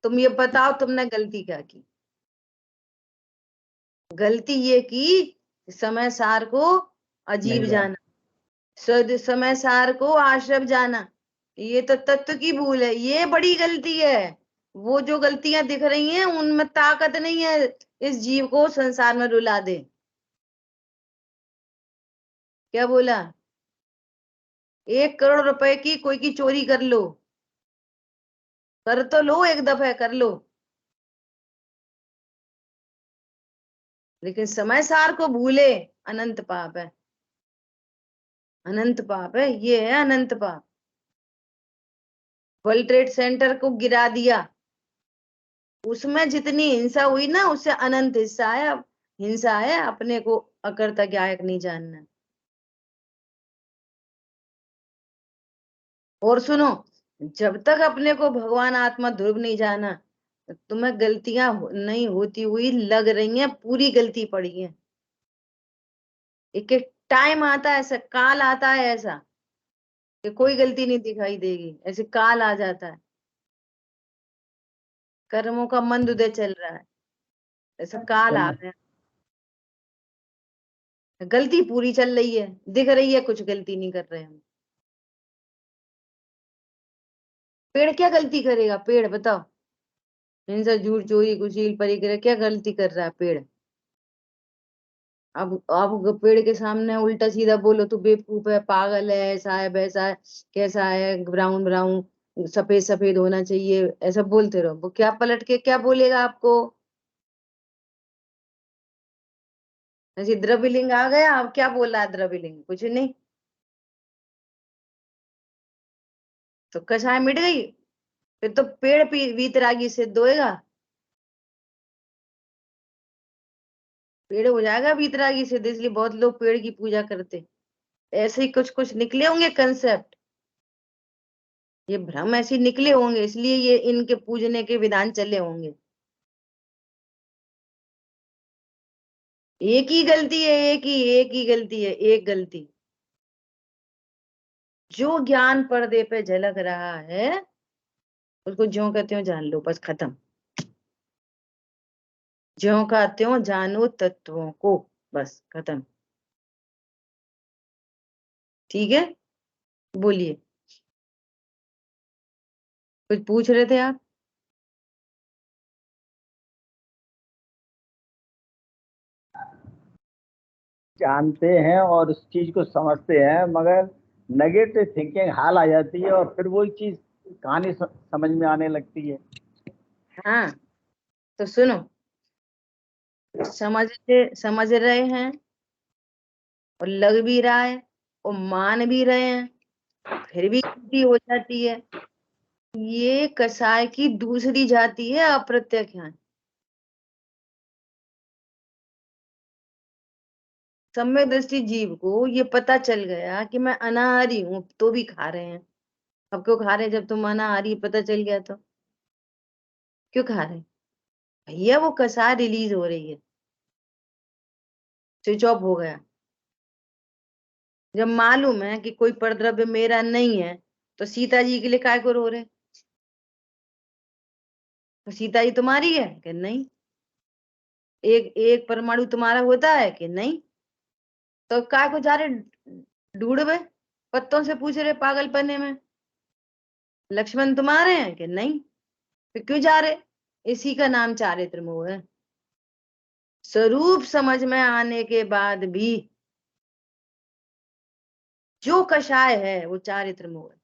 तुम ये बताओ तुमने गलती क्या की? गलती ये की समय सार को अजीब नहीं जाना, सद समय सार को आश्रम जाना। ये तो तत्व की भूल है, ये बड़ी गलती है। वो जो गलतियां दिख रही हैं उनमें ताकत नहीं है इस जीव को संसार में रुला दे। क्या बोला? 1 करोड़ रुपए की कोई की चोरी कर लो, कर तो लो, एक दफे कर लो, लेकिन समय सार को भूले, अनंत पाप है, अनंत पाप है, ये है अनंत पाप। वर्ल्ड ट्रेड सेंटर को गिरा दिया, उसमें जितनी हिंसा हुई ना उससे अनंत हिस्सा है, हिंसा है। अपने को अकर्ता ज्ञायक नहीं जानना। और सुनो, जब तक अपने को भगवान आत्मा ध्रुव नहीं जाना, तुम्हें गलतियां नहीं होती हुई लग रही हैं, पूरी गलती पड़ी है। एक एक टाइम आता है ऐसा, काल आता है ऐसा कि कोई गलती नहीं दिखाई देगी, ऐसे काल आ जाता है। कर्मों का मंद उदय चल रहा है, ऐसा काल आ गया। गलती पूरी चल रही है, दिख रही है, कुछ गलती नहीं कर रहे हम। पेड़ क्या गलती करेगा? पेड़ बताओ, हिंसा झूठ चोरी कुशील परिग्रह क्या गलती कर रहा है पेड़? अब पेड़ के सामने उल्टा सीधा बोलो तो बेवकूफ है, पागल है, ऐसा है वैसा है, कैसा है, ब्राउन ब्राउन सफेद सफेद होना चाहिए, ऐसा बोलते रहो, वो क्या पलट के क्या बोलेगा आपको? ऐसे द्रव्यलिंग आ गया, अब क्या बोल रहा है द्रव्यलिंग? कुछ नहीं, तो कषाय मिट गई। फिर तो पेड़ वीतरागी सिद्ध होएगा, पेड़ हो जाएगा वीतरागी सिद्ध। इसलिए बहुत लोग पेड़ की पूजा करते, ऐसे ही कुछ कुछ निकले होंगे कंसेप्ट, ये भ्रम ऐसे ही निकले होंगे, इसलिए ये इनके पूजने के विधान चले होंगे। एक ही गलती है, एक ही गलती है, एक गलती। जो ज्ञान पर्दे पे झलक रहा है उसको ज्यों का त्यों जान लो, बस खत्म। ज्यों का त्यों जानो तत्वों को, बस खत्म। ठीक है, बोलिए। कुछ पूछ रहे थे आप? जानते हैं और उस चीज को समझते हैं, मगर नेगेटिव थिंकिंग हाल आ जाती है और फिर वही चीज कहानी समझ में आने लगती है। हाँ, तो सुनो, समझ रहे हैं और लग भी रहा है और मान भी रहे हैं, फिर भी गलती हो जाती है। ये कसाय की दूसरी जाति है, अप्रत्यक्ष ज्ञान। सम्यक दृष्टि जीव को ये पता चल गया कि मैं अनाहारी हूं, तो भी खा रहे हैं। अब क्यों खा रहे हैं? जब तुम अनाहारी पता चल गया तो क्यों खा रहे हैं? भैया वो कसाय रिलीज हो रही है, स्विच ऑफ हो गया। जब मालूम है कि कोई परद्रव्य मेरा नहीं है, तो सीता जी के लिए काय को रो रहे? तो सीता जी तुम्हारी है कि नहीं? एक एक परमाणु तुम्हारा होता है कि नहीं? तो काय को जा रहे ढूंढवे? पत्तों से पूछ रहे पागलपने में? लक्ष्मण तुम्हारे हैं कि नहीं? फिर क्यों जा रहे? इसी का नाम चारित्र मोह है। स्वरूप समझ में आने के बाद भी जो कषाय है वो चारित्र मोह है,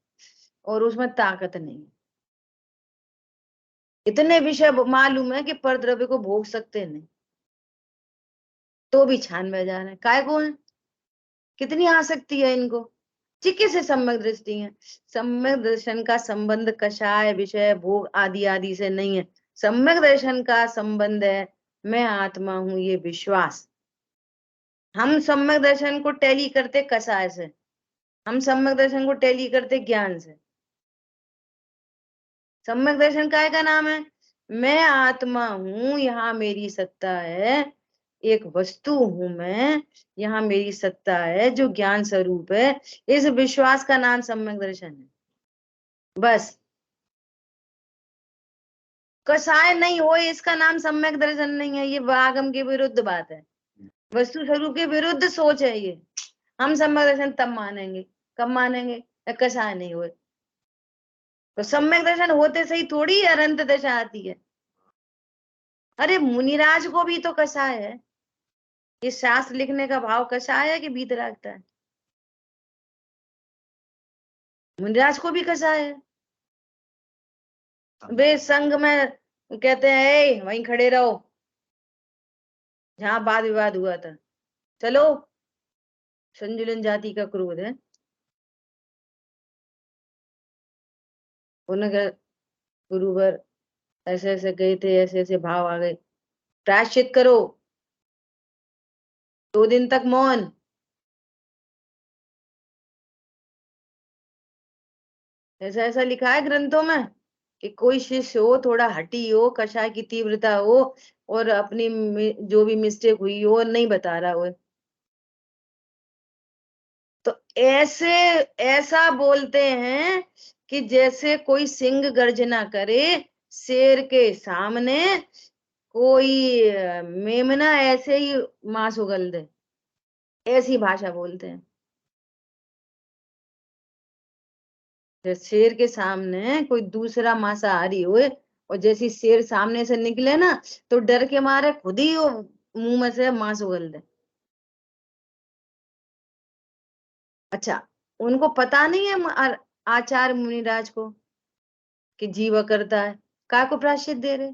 और उसमें ताकत नहीं है। इतने विषय मालूम है कि परद्रव्य को भोग सकते नहीं, तो भी छान में जा रहे हैं। काय को है? कितनी आसक्ति है इनको? चिकित्सा से सम्यक दृष्टि है। सम्यक दर्शन का संबंध कषाय, विषय, भोग आदि आदि से नहीं है। सम्यक दर्शन का संबंध है मैं आत्मा हूं, ये विश्वास। हम सम्यक दर्शन को टैली करते कषाय से, हम सम्यक दर्शन को टैली करते ज्ञान से। सम्यक दर्शन काय का नाम है? मैं आत्मा हूं, यहाँ मेरी सत्ता है। एक वस्तु हूं मैं, यहाँ मेरी सत्ता है, जो ज्ञान स्वरूप है। इस विश्वास का नाम सम्यक दर्शन है। बस कसाय नहीं हो, इसका नाम सम्यक दर्शन नहीं है। ये आगम के विरुद्ध बात है, वस्तु स्वरूप के विरुद्ध सोच है ये। हम सम्यक दर्शन तब मानेंगे, कब मानेंगे? कसाय नहीं हुए तो। सम्यक दर्शन होते सही थोड़ी अनंत दशा आती है। अरे मुनिराज को भी तो कसाय है। ये शास्त्र लिखने का भाव कसाय है कि भीत रखता है? मुनिराज को भी कसाय है। वे संघ में कहते हैं ए, वहीं खड़े रहो जहां वाद विवाद हुआ था। चलो, संजुलन जाति का क्रोध है। उन्होंने गुरुवर ऐसे ऐसे गए थे, ऐसे ऐसे भाव आ गए, प्रायश्चित करो, 2 दिन तक मौन। ऐसा ऐसा लिखा है ग्रंथों में कि कोई शिष्य हो, थोड़ा हटी हो, कषाय की तीव्रता हो, और अपनी जो भी मिस्टेक हुई हो नहीं बता रहा हो, तो ऐसे ऐसा बोलते हैं कि जैसे कोई सिंह गर्जना करे शेर के सामने, कोई मेमना ऐसे ही मांस उगल दे, ऐसी भाषा बोलते हैं। जैसे शेर के सामने कोई दूसरा मांसाहारी हुए, और जैसी शेर सामने से निकले ना, तो डर के मारे खुद ही वो मुंह में से मांस उगल दे। अच्छा, उनको पता नहीं है आचार्य मुनिराज को कि जीव करता है? काय को प्रायश्चित दे रहे?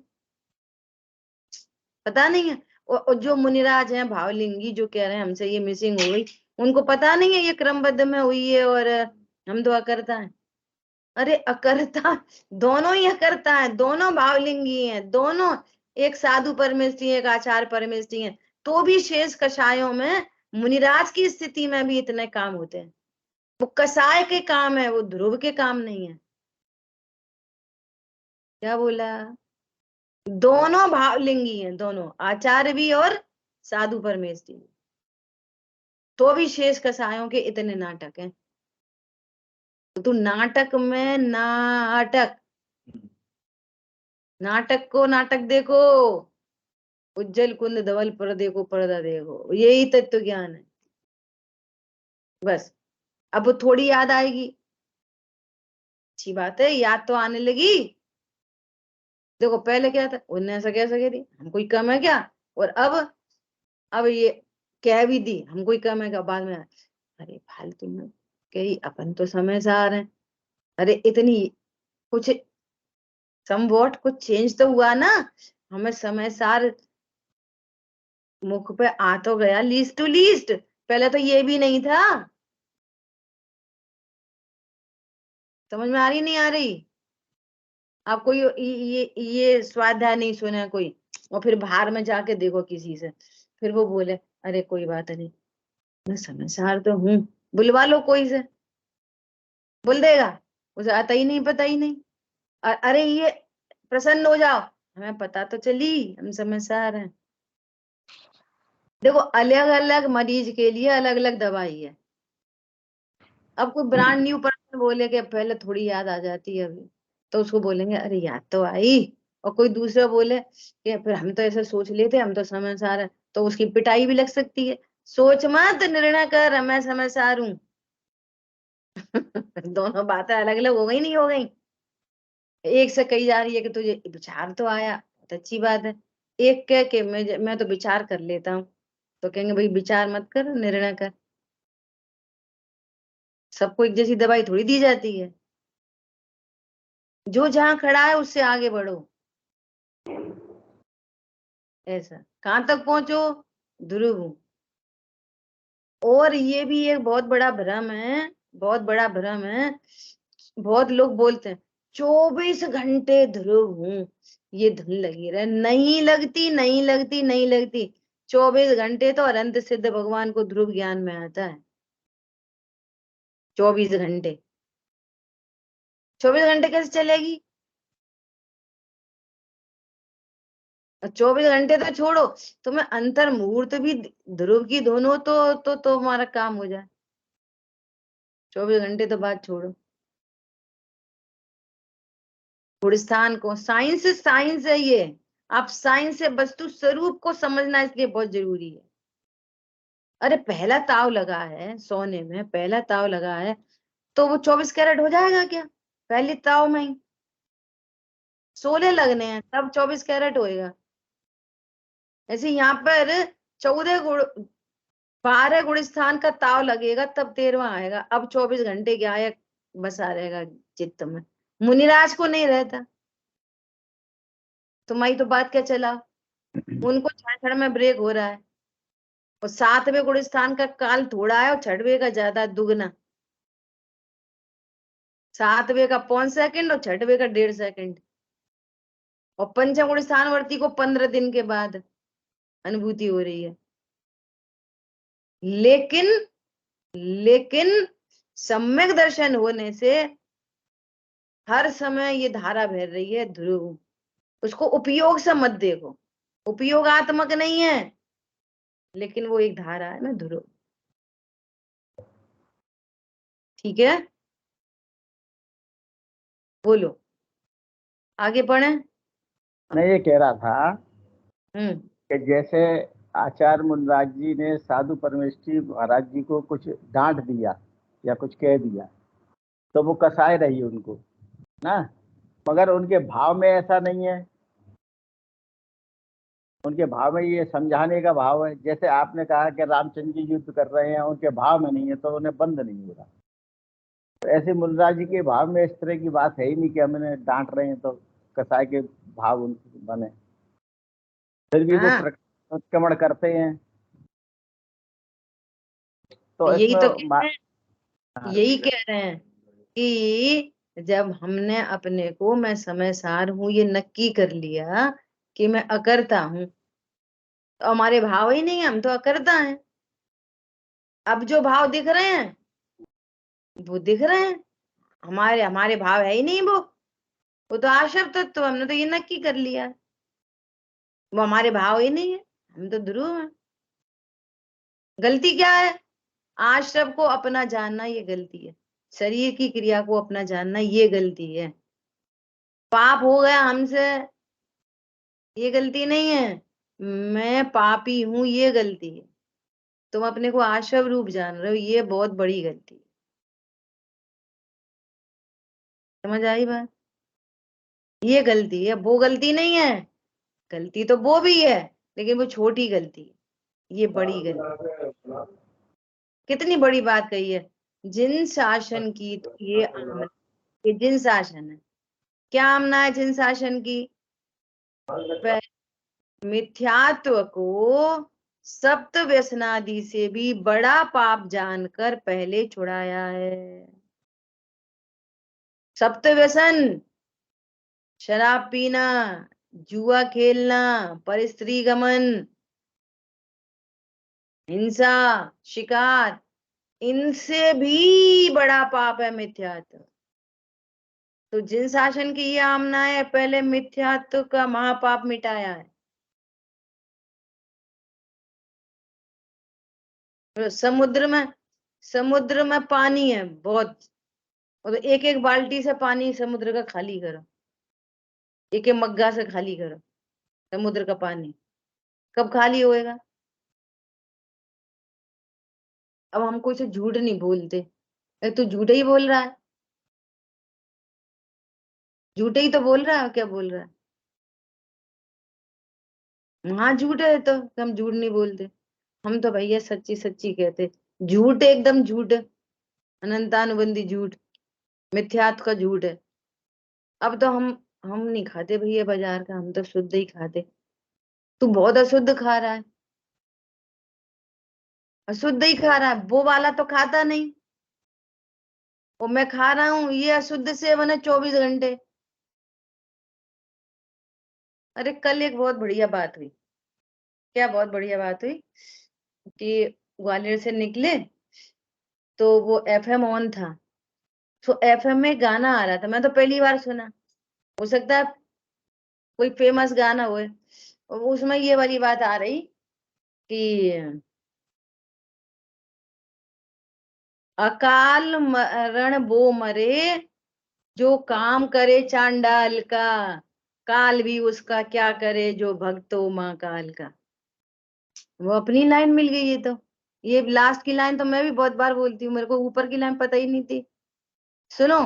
पता नहीं है। और जो मुनिराज हैं भावलिंगी, जो कह रहे हैं हमसे ये मिसिंग हो गई, उनको पता नहीं है ये क्रमबद्ध में हुई है और हम तो अकर्ता है। अरे अकर्ता, दोनों ही अकर्ता है, दोनों भावलिंगी हैं, दोनों। एक साधु परमेष्ठी, एक आचार्य परमेष्ठी है, तो भी शेष कषायों में मुनिराज की स्थिति में भी इतने काम होते हैं। वो कसाय के काम है, वो ध्रुव के काम नहीं है। क्या बोला? दोनों भावलिंगी हैं, दोनों, आचार्य भी और साधु परमेष्ठी भी। तो भी शेष कसायों के इतने नाटक हैं। तो तू नाटक में नाटक, नाटक को नाटक देखो, उज्जवल कुंद धवल पर्दे को पर्दा देखो, यही तत्व ज्ञान है। बस अब वो थोड़ी याद आएगी। अच्छी बात है, याद तो आने लगी। देखो पहले क्या था, उन्हें ऐसा कैसे कह दी, हम कोई कम है क्या, और अब ये कह भी दी हम कोई कम है क्या, बाद में अरे फालतू में कही, अपन तो समय से आ रहे हैं। अरे इतनी कुछ समवॉट कुछ चेंज तो हुआ ना, हमें समय सार मुख पे आ तो गया लीस्ट टू लीस्ट, पहले तो ये भी नहीं था। समझ में आ रही नहीं आ रही आपको? ये स्वाध्याय नहीं सुना कोई, और फिर बाहर में जाके देखो किसी से, फिर वो बोले अरे कोई बात नहीं, मैं समझदार तो हूँ, बुलवा लो कोई से, बोल देगा उसे आता ही नहीं, पता ही नहीं। अरे ये प्रसन्न हो जाओ, हमें पता तो चली, हम समझदार हैं। देखो अलग अलग मरीज के लिए अलग अलग दवाई है। अब कोई ब्रांड न्यू पर्सन बोले कि पहले थोड़ी याद आ जाती है अभी, तो उसको बोलेंगे अरे याद तो आई। और कोई दूसरा बोले कि फिर हम तो ऐसा सोच लेते, हम तो समझदार है, तो उसकी पिटाई भी लग सकती है। सोच मत निर्णय कर, मैं समझदार हूँ। दोनों बातें अलग अलग हो गई नहीं हो गई? एक से कही जा रही है कि तुझे विचार तो आया, बहुत अच्छी बात है। एक कह के मैं तो विचार कर लेता हूँ, तो कहेंगे भाई विचार मत कर, निर्णय कर। सबको एक जैसी दवाई थोड़ी दी जाती है, जो जहां खड़ा है उससे आगे बढ़ो। ऐसा कहां तक पहुंचो, ध्रुव। और ये भी एक बहुत बड़ा भ्रम है, बहुत बड़ा भ्रम है। बहुत लोग बोलते हैं 24 घंटे ध्रुव हूं, ये धुन लगी रहे, नहीं लगती नहीं लगती नहीं लगती। 24 घंटे तो अनंत सिद्ध भगवान को ध्रुव ज्ञान में आता है। 24 घंटे, 24 घंटे कैसे चलेगी? 24 घंटे तो छोड़ो, तुम्हें अंतर मुहूर्त भी ध्रुव की धुन हो तो तुम्हारा काम हो जाए। 24 घंटे तो बात छोड़ो। गुणस्थान को साइंस साइंस है ये, आप साइंस से वस्तु स्वरूप को समझना इसलिए बहुत जरूरी है। अरे पहला ताव लगा है सोने में, पहला ताव लगा है तो वो 24 कैरेट हो जाएगा क्या? पहले ताव में ही 16 लगने हैं तब 24 कैरेट होएगा। ऐसे यहाँ पर 14 गुण 12 गुणस्थान का ताव लगेगा तब 13वां आएगा। अब 24 घंटे गायक बसा रहेगा चित्त में, मुनिराज को नहीं रहता। तुम्हारी तो बात क्या चला, उनको क्षण क्षण में ब्रेक हो रहा है। और 7वें गुणस्थान का काल थोड़ा है और 6वें का ज्यादा, दुगना। 7वें का 5 सेकंड और 6वें का 1.5 सेकंड। और पंचम गुणस्थानवर्ती को 15 दिन के बाद अनुभूति हो रही है। लेकिन लेकिन सम्यक दर्शन होने से हर समय ये धारा बह रही है ध्रुव, उसको उपयोग से मत देखो, उपयोगात्मक नहीं है, लेकिन वो एक धारा है ना ध्रुव। ठीक है, बोलो आगे बढ़े। मैं ये कह रहा था हम्म कि जैसे आचार्य मुनिराज जी ने साधु परमेष्ठी महाराज जी को कुछ डांट दिया या कुछ कह दिया, तो वो कसाए रही उनको ना, मगर उनके भाव में ऐसा नहीं है। उनके भाव में ये समझाने का भाव है। जैसे आपने कहा कि रामचंद्र जी युद्ध कर रहे हैं, उनके भाव में नहीं है तो उन्हें बंद नहीं हो रहा। तो ऐसे मुनिराज जी के भाव में इस तरह की बात है ही नहीं कि हमें डांट रहे हैं तो कसाय के भाव उनके बने, फिर भी वो हाँ, प्रतिक्रमण करते हैं। तो यही इसमें तो कह रहे हैं, हाँ, यही कह रहे हैं कि जब हमने अपने को मैं समय सार हूं ये नक्की कर लिया कि मैं अकर्ता हूं, तो हमारे भाव ही नहीं है, हम तो अकर्ता हैं। अब जो भाव दिख रहे हैं वो दिख रहे हैं, हमारे हमारे भाव है ही नहीं वो तो आश्रव तत्व, हमने तो ये नक्की कर लिया है, वो हमारे भाव ही नहीं है, हम तो ध्रुव हैं। गलती क्या है? आश्रव को अपना जानना ये गलती है, शरीर की क्रिया को अपना जानना ये गलती है। पाप हो गया हमसे ये गलती नहीं है, मैं पापी हूं ये गलती है। तुम अपने को आश्रव रूप जान रहे हो, ये बहुत बड़ी गलती है। समझ आई बात? ये गलती है, वो गलती नहीं है। गलती तो वो भी है, लेकिन वो छोटी गलती है, ये बड़ी गलती। कितनी बड़ी बात कही है। जिन शासन की तो ये आमना, ये जिन शासन है। क्या आमना है जिन शासन की? मिथ्यात्व को सप्त व्यसनादि से भी बड़ा पाप जानकर पहले छुड़ाया है। सप्त व्यसन, शराब पीना, जुआ खेलना, परस्त्री गमन, हिंसा, शिकार, इनसे भी बड़ा पाप है मिथ्यात्व। तो जिन शासन की ये आमना है, पहले मिथ्यात्व का महापाप मिटाया है। तो समुद्र में पानी है बहुत, और एक एक बाल्टी से पानी समुद्र का खाली करो, एक एक मग्गा से खाली करो समुद्र का पानी, कब खाली होएगा? अब हम कोई से झूठ नहीं बोलते, तू झूठे ही बोल रहा है, झूठे ही तो बोल रहा है, क्या बोल रहा है? हाँ झूठ है तो हम झूठ नहीं बोलते, हम तो भैया सच्ची सच्ची कहते। झूठ एकदम झूठ, अनंतानुबंधी झूठ, मिथ्यात्व का झूठ है। अब तो हम नहीं खाते भैया बाजार का, हम तो शुद्ध ही खाते। तू बहुत अशुद्ध खा रहा है, अशुद्ध ही खा रहा है, वो वाला तो खाता नहीं। और मैं खा रहा हूँ, ये अशुद्ध सेवन है 24 घंटे। अरे कल एक बहुत बढ़िया बात हुई। क्या बहुत बढ़िया बात हुई कि ग्वालियर से निकले तो वो एफएम ऑन था, तो एफएम में गाना आ रहा था, मैं तो पहली बार सुना, हो सकता है कोई फेमस गाना हो। उसमें ये वाली बात आ रही कि अकाल मरण वो मरे जो काम करे चांडाल का, काल भी उसका क्या करे जो भक्तो माँ काल का। वो अपनी लाइन मिल गई। ये लास्ट की लाइन तो मैं भी बहुत बार बोलती हूँ, मेरे को ऊपर की लाइन पता ही नहीं थी। सुनो,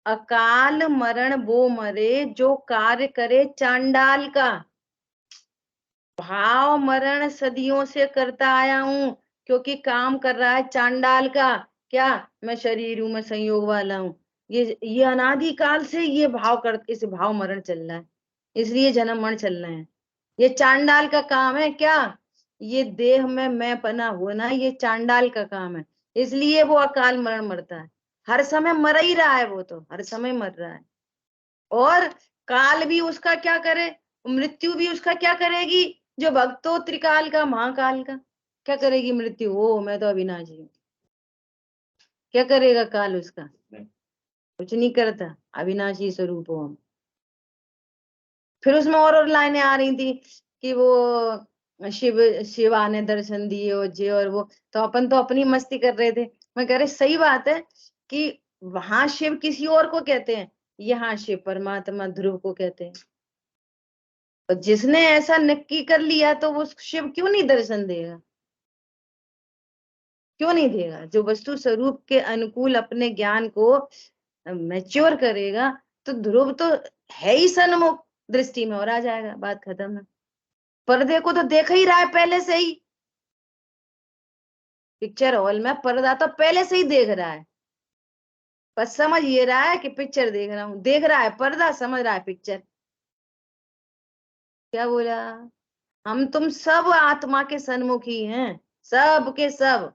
अकाल मरण वो मरे जो कार्य करे चांडाल का। भाव मरण सदियों से करता आया हूं, क्योंकि काम कर रहा है चांडाल का। क्या? मैं शरीर हूं, मैं संयोग वाला हूं। ये अनादि काल से ये भाव कर, इस भाव मरण चल रहा है, इसलिए जन्म मरण चल रहे हैं। ये चांडाल का काम है। क्या? ये देह में मैं पना होना, ये चांडाल का काम है, इसलिए वो अकाल मरण मरता है। हर समय मर ही रहा है, वो तो हर समय मर रहा है। और काल भी उसका क्या करे, मृत्यु भी उसका क्या करेगी, जो भक्तो त्रिकाल का महाकाल का। क्या करेगी मृत्यु? ओ मैं तो अविनाशी हूँ। क्या करेगा काल उसका? कुछ नहीं करता, अविनाशी स्वरूप हो हम। फिर उसमें और लाइनें आ रही थी कि वो शिवा ने दर्शन दिए और जे और वो, तो अपन तो अपनी मस्ती कर रहे थे। मैं कह रहे सही बात है कि वहां शिव किसी और को कहते हैं, यहाँ शिव परमात्मा ध्रुव को कहते हैं। तो जिसने ऐसा नक्की कर लिया तो वो शिव क्यों नहीं दर्शन देगा? क्यों नहीं देगा? जो वस्तु स्वरूप के अनुकूल अपने ज्ञान को मैच्योर करेगा, तो ध्रुव तो है ही सन्मुख दृष्टि में, और आ जाएगा, बात खत्म है। पर्दे को तो देख ही रहा है पहले से ही, पिक्चर हॉल में पर्दा तो पहले से ही देख रहा है, बस समझ ये रहा है कि पिक्चर देख रहा हूं, देख रहा है पर्दा, समझ रहा है पिक्चर। क्या बोला? हम तुम सब आत्मा के सन्मुख ही हैं, सब के सब।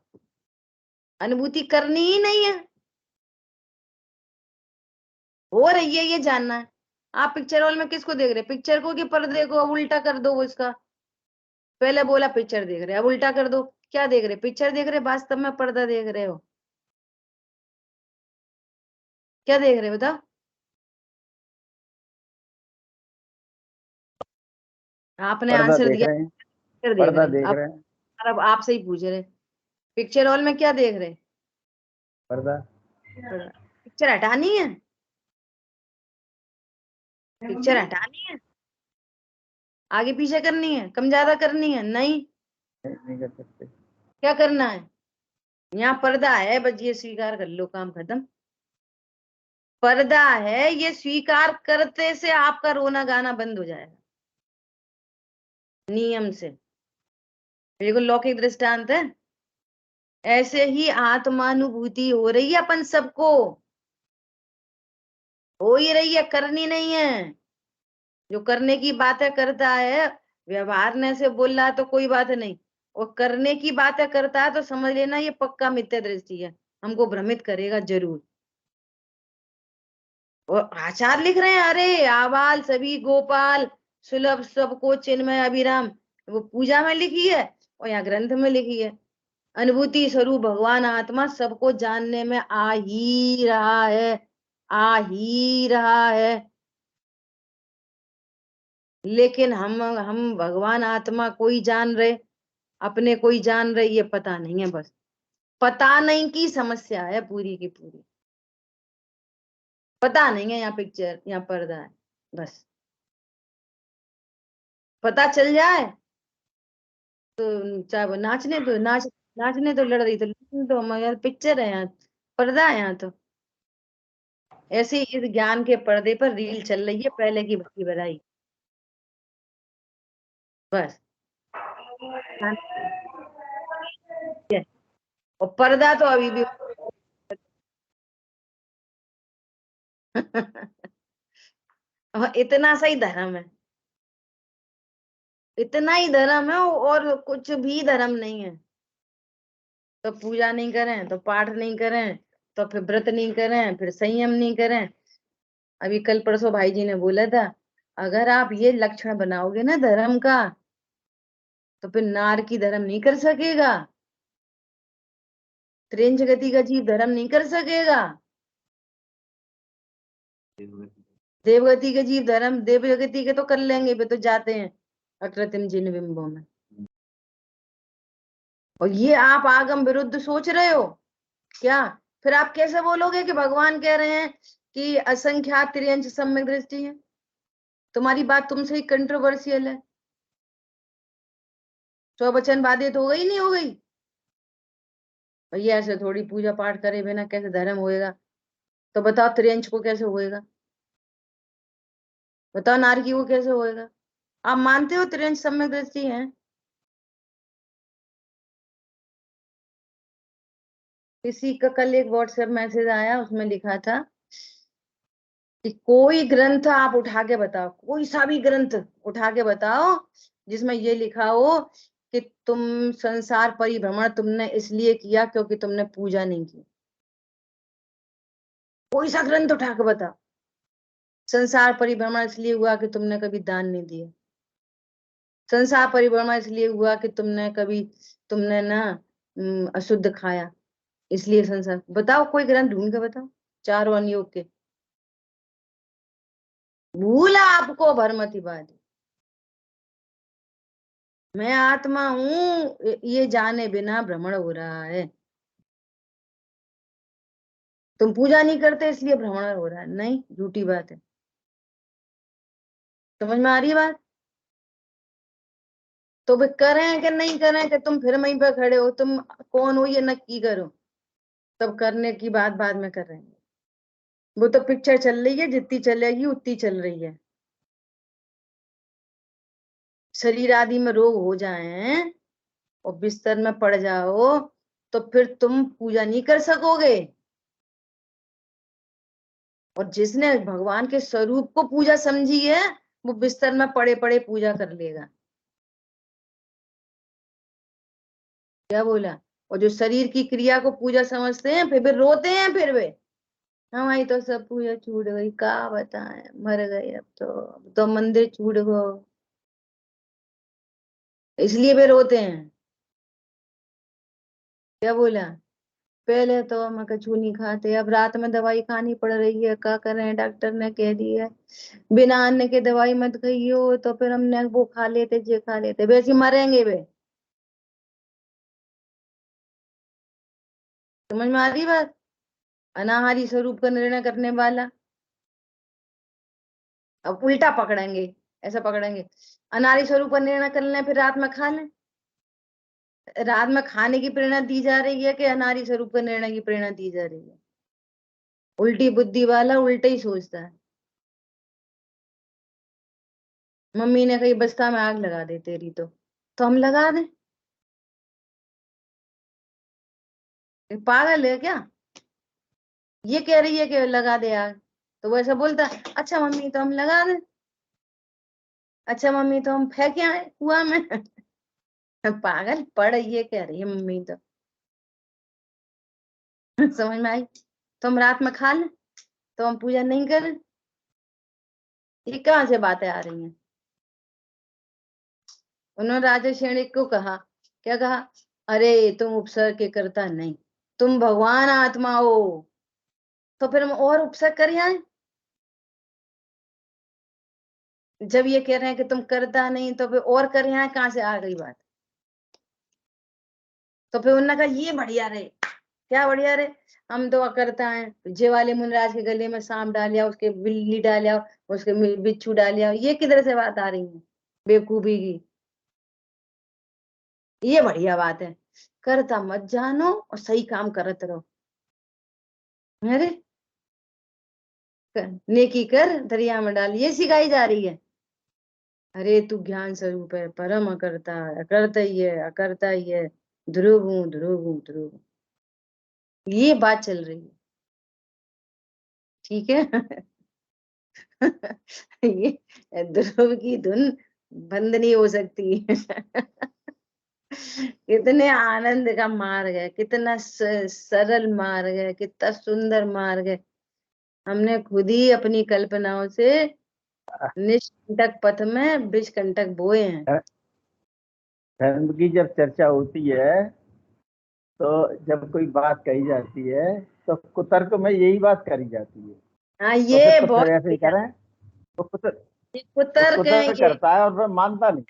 अनुभूति करनी ही नहीं है, हो रही है ये जानना है। आप पिक्चर हॉल में किसको देख रहे हैं? पिक्चर को कि पर्दे को? अब उल्टा कर दो वो इसका। पहले बोला पिक्चर देख रहे, अब उल्टा कर दो, क्या देख रहे? पिक्चर देख रहे, वास्तव में पर्दा देख रहे हो? क्या देख रहे हो बताओ? आपने पर्दा आंसर देख दिया, रहे हैं, पिक्चर देख पर्दा रहे। देख अब रहे हैं, अब आपसे ही पूछ रहे, पिक्चर हॉल में क्या देख रहे? पर्दा। पिक्चर हटानी है, पिक्चर हटानी है, आगे पीछे करनी है, कम ज्यादा करनी है? नहीं। नहीं कर सकते। क्या करना है? यहाँ पर्दा है, बस ये स्वीकार कर लो, काम खत्म। पर्दा है, ये स्वीकार करते से आपका रोना गाना बंद हो जाएगा नियम से। बिल्कुल लौकिक दृष्टांत है। ऐसे ही आत्मानुभूति हो रही है अपन सबको, हो ही रही है, करनी नहीं है। जो करने की बातें करता है, व्यवहारने से बोल रहा है तो कोई बात नहीं, और करने की बातें करता है तो समझ लेना ये पक्का मिथ्या दृष्टि है, हमको भ्रमित करेगा जरूर। और आचार्य लिख रहे हैं, अरे आबाल सभी गोपाल सुलभ सबको चिन्मय अभिराम, वो पूजा में लिखी है और यहाँ ग्रंथ में लिखी है। अनुभूति स्वरूप भगवान आत्मा सबको जानने में आ ही रहा है, आ ही रहा है। लेकिन हम भगवान आत्मा कोई जान रहे, अपने कोई जान रहे, ये पता नहीं है। बस पता नहीं की समस्या है पूरी की पूरी। पता नहीं है, यहाँ पिक्चर, यहाँ पर्दा है। बस पता चल जाए तो चाहे वो नाचने दो, नाचने तो लड़ रही तो लड़ने दो, मगर पिक्चर है यहाँ, पर्दा है यहाँ। तो ऐसे ही इस ज्ञान के पर्दे पर रील चल रही है, पहले की भक्ति बधाई। बस और पर्दा तो अभी भी इतना सही धर्म है, इतना ही धर्म है, और कुछ भी धर्म नहीं है। तो पूजा नहीं करें, तो पाठ नहीं करें, तो फिर व्रत नहीं करें, फिर संयम नहीं करें। अभी कल परसों भाई जी ने बोला था, अगर आप ये लक्षण बनाओगे ना धर्म का, तो फिर नार की धर्म नहीं कर सकेगा, त्रिंच गति का जीव धर्म नहीं कर सकेगा, देवगति के जीव धर्म, देवगति के तो कर लेंगे, वे तो जाते हैं अकृत्रिम जिन बिंबों में। और ये आप आगम विरुद्ध सोच रहे हो क्या? फिर आप कैसे बोलोगे कि भगवान कह रहे हैं कि असंख्यात त्रियंश सम्यक दृष्टि है? तुम्हारी बात तुमसे ही कंट्रोवर्शियल है। स्ववचन बाधित हो गई, नहीं हो गई? भैया ऐसे थोड़ी पूजा पाठ करे बिना कैसे धर्म होएगा? तो बताओ त्रियंश को कैसे होएगा? बताओ नारकी को कैसे होएगा? आप मानते हो त्रियंश सम्यक दृष्टि है? किसी का कल एक व्हाट्सएप मैसेज आया, उसमें लिखा था कि कोई ग्रंथ आप उठा के बताओ, कोई सा भी ग्रंथ उठा के बताओ जिसमें ये लिखा हो कि तुम संसार परिभ्रमण तुमने इसलिए किया क्योंकि तुमने पूजा नहीं की। कोई सा ग्रंथ उठा के बताओ, संसार परिभ्रमण इसलिए हुआ कि तुमने कभी दान नहीं दिया, संसार परिभ्रमण इसलिए हुआ कि तुमने ना अशुद्ध खाया, इसलिए संसार। बताओ कोई ग्रंथ ढूंढ के बताओ चारों अनयोग के। भूला आपको भरमतिवादी, मैं आत्मा हूं ये जाने बिना भ्रमण हो रहा है। तुम पूजा नहीं करते इसलिए भ्रमण हो रहा है, नहीं, झूठी बात है। समझ में आ रही है बात? तो वे करें कि नहीं करें कि तुम फिर वहीं पे खड़े हो, तुम कौन हो ये नक्की करो, तब करने की बात बाद में कर रहे हैं। वो तो पिक्चर चल रही है, जितनी चलेगी उतनी चल रही है। शरीर आदि में रोग हो जाए और बिस्तर में पड़ जाओ तो फिर तुम पूजा नहीं कर सकोगे। और जिसने भगवान के स्वरूप को पूजा समझी है, वो बिस्तर में पड़े पड़े पूजा कर लेगा। क्या बोला? और जो शरीर की क्रिया को पूजा समझते हैं, फिर रोते हैं, फिर वे हमारी तो सब पूजा छूट गई, का बताएं, मर गए, अब तो मंदिर छूट गो, इसलिए वे रोते हैं। क्या बोला? पहले तो हम कछू नहीं खाते, अब रात में दवाई खानी पड़ रही है, क्या करें, डॉक्टर ने कह दिया है बिना अन्न के दवाई मत खाइयो, तो फिर हमने वो खा लेते, जे खा लेते, वैसे मरेंगे वे। समझ में आ रही बात? अनाहारी स्वरूप का निर्णय करने वाला अब उल्टा पकड़ेंगे, ऐसा पकड़ेंगे, अनाहारी स्वरूप का निर्णय कर लें फिर रात में खा लें। रात में खाने की प्रेरणा दी जा रही है कि अनाहारी स्वरूप का निर्णय की प्रेरणा दी जा रही है? उल्टी बुद्धि वाला उल्टा ही सोचता है। मम्मी ने कही बस्ता में आग लगा दे तेरी, तो हम लगा दें? ये पागल है क्या? ये कह रही है कि लगा दे आग, तो वो ऐसा बोलता है, अच्छा मम्मी तो हम लगा दें, अच्छा मम्मी तो हम फेंके आए कुआं में। पागल पड़, ये कह रही है मम्मी तो। समझ में आई? तो हम रात में खा लें, तो हम पूजा नहीं करें? ये कहाँ से बातें आ रही हैं? उन्होंने राजा श्रेणिक को कहा, क्या कहा? अरे तुम उपसर्ग के कर्ता नहीं, तुम भगवान आत्मा हो, तो फिर हम और उपसर्ग कर आए? जब ये कह रहे हैं कि तुम करता नहीं, तो फिर और कर आए कहाँ से आ गई बात? तो फिर उन्होंने कहा ये बढ़िया रहे। क्या बढ़िया रहे? हम तो करता है, जे वाले मुनराज के गले में सांप डालिया, उसके बिल्ली डालिया, उसके बिच्छू डालिया, ये किधर से बात आ रही है बेवकूफी की? ये बढ़िया बात है, करता मत जानो और सही काम करत रहो। अरे नेकी कर दरिया में डाल, ये सिखाई जा रही है। अरे तू ज्ञान स्वरूप है, परम अकर्ता है, अकर्ता ही है, अकर्ता ही है, ध्रुव हूँ, ध्रुव हूँ, ध्रुव हूँ। ये बात चल रही है, ठीक है? ये ध्रुव की धुन बंद नहीं हो सकती। कितने आनंद का मार्ग है, कितना सरल मार्ग है, कितना सुंदर मार्ग है। हमने खुद ही अपनी कल्पनाओं से निष्कंटक पथ में विषकंटक बोए हैं। धर्म की जब चर्चा होती है, तो जब कोई बात कही जाती है, तो कुतर्क में यही बात करी जाती है। हाँ, तो फिर ये तो बहुत फिर ऐसे ही बढ़िया। करें। वो ये कुतर्क है, कुतर्क ये करता है और फिर मानता नहीं,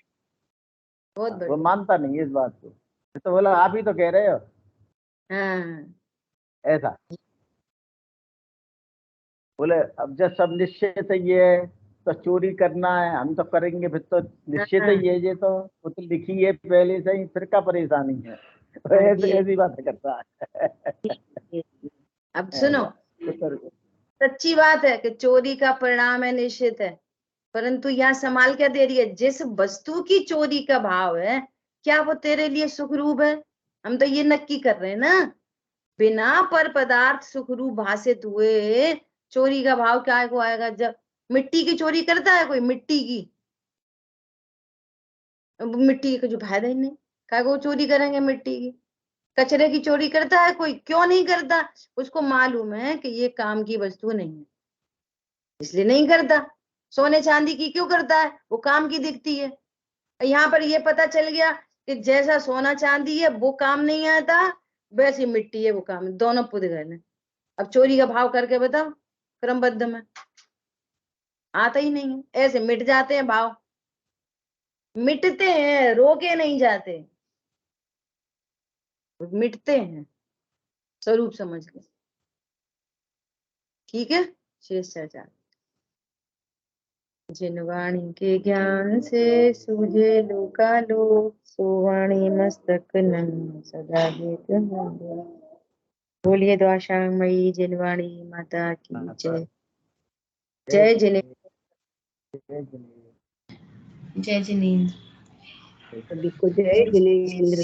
बहुत वो बढ़िया। मानता नहीं इस बात को। तो बोला आप ही तो कह रहे हो हाँ ऐसा। बोले अब जब सब निश्चित है ये, तो चोरी करना है हम तो करेंगे, फिर तो निश्चित है हाँ ये तो वो तो लिखी है पहले से ही, फिर क्या परेशानी है? तो हाँ, ऐसी ये ऐसी बातें करता है। ये। अब सुनो, कुतर्क। सच्ची बात है कि चोरी का परिणाम है निश्चित है, परंतु यहाँ संभाल क्या दे रही है? जिस वस्तु की चोरी का भाव है, क्या वो तेरे लिए सुखरूप है? हम तो ये नक्की कर रहे हैं ना, बिना पर पदार्थ सुखरूप भाषित हुए चोरी का भाव क्या को आएगा? जब मिट्टी की चोरी करता है कोई, मिट्टी की, मिट्टी का जो फायदा ही नहीं, क्या को चोरी करेंगे मिट्टी की? कचरे की चोरी करता है कोई? क्यों नहीं करता? उसको मालूम है कि ये काम की वस्तु नहीं है, इसलिए नहीं करता। सोने चांदी की क्यों करता है? वो काम की दिखती है। यहाँ पर ये पता चल गया कि जैसा सोना चांदी है वो काम नहीं आता, वैसी मिट्टी है वो काम, दोनों पुध गए। अब चोरी का भाव करके बताओ, क्रमबद्ध में आता ही नहीं है, ऐसे मिट जाते हैं भाव, मिटते हैं, रोके नहीं जाते, मिटते हैं स्वरूप समझ के। ठीक है, शेषाचार्य। जिन वाणी के ज्ञान से सूझे लोकालोक, सो वाणी मस्तक नन सदा हेत है। बोलिए द्वाशांगमयी जिनवाणी माता की जय। जय जिनेन्द्र। जय जिनेन्द्र। जय जिनेन्द्र। सभी को जय जिनेन्द्र।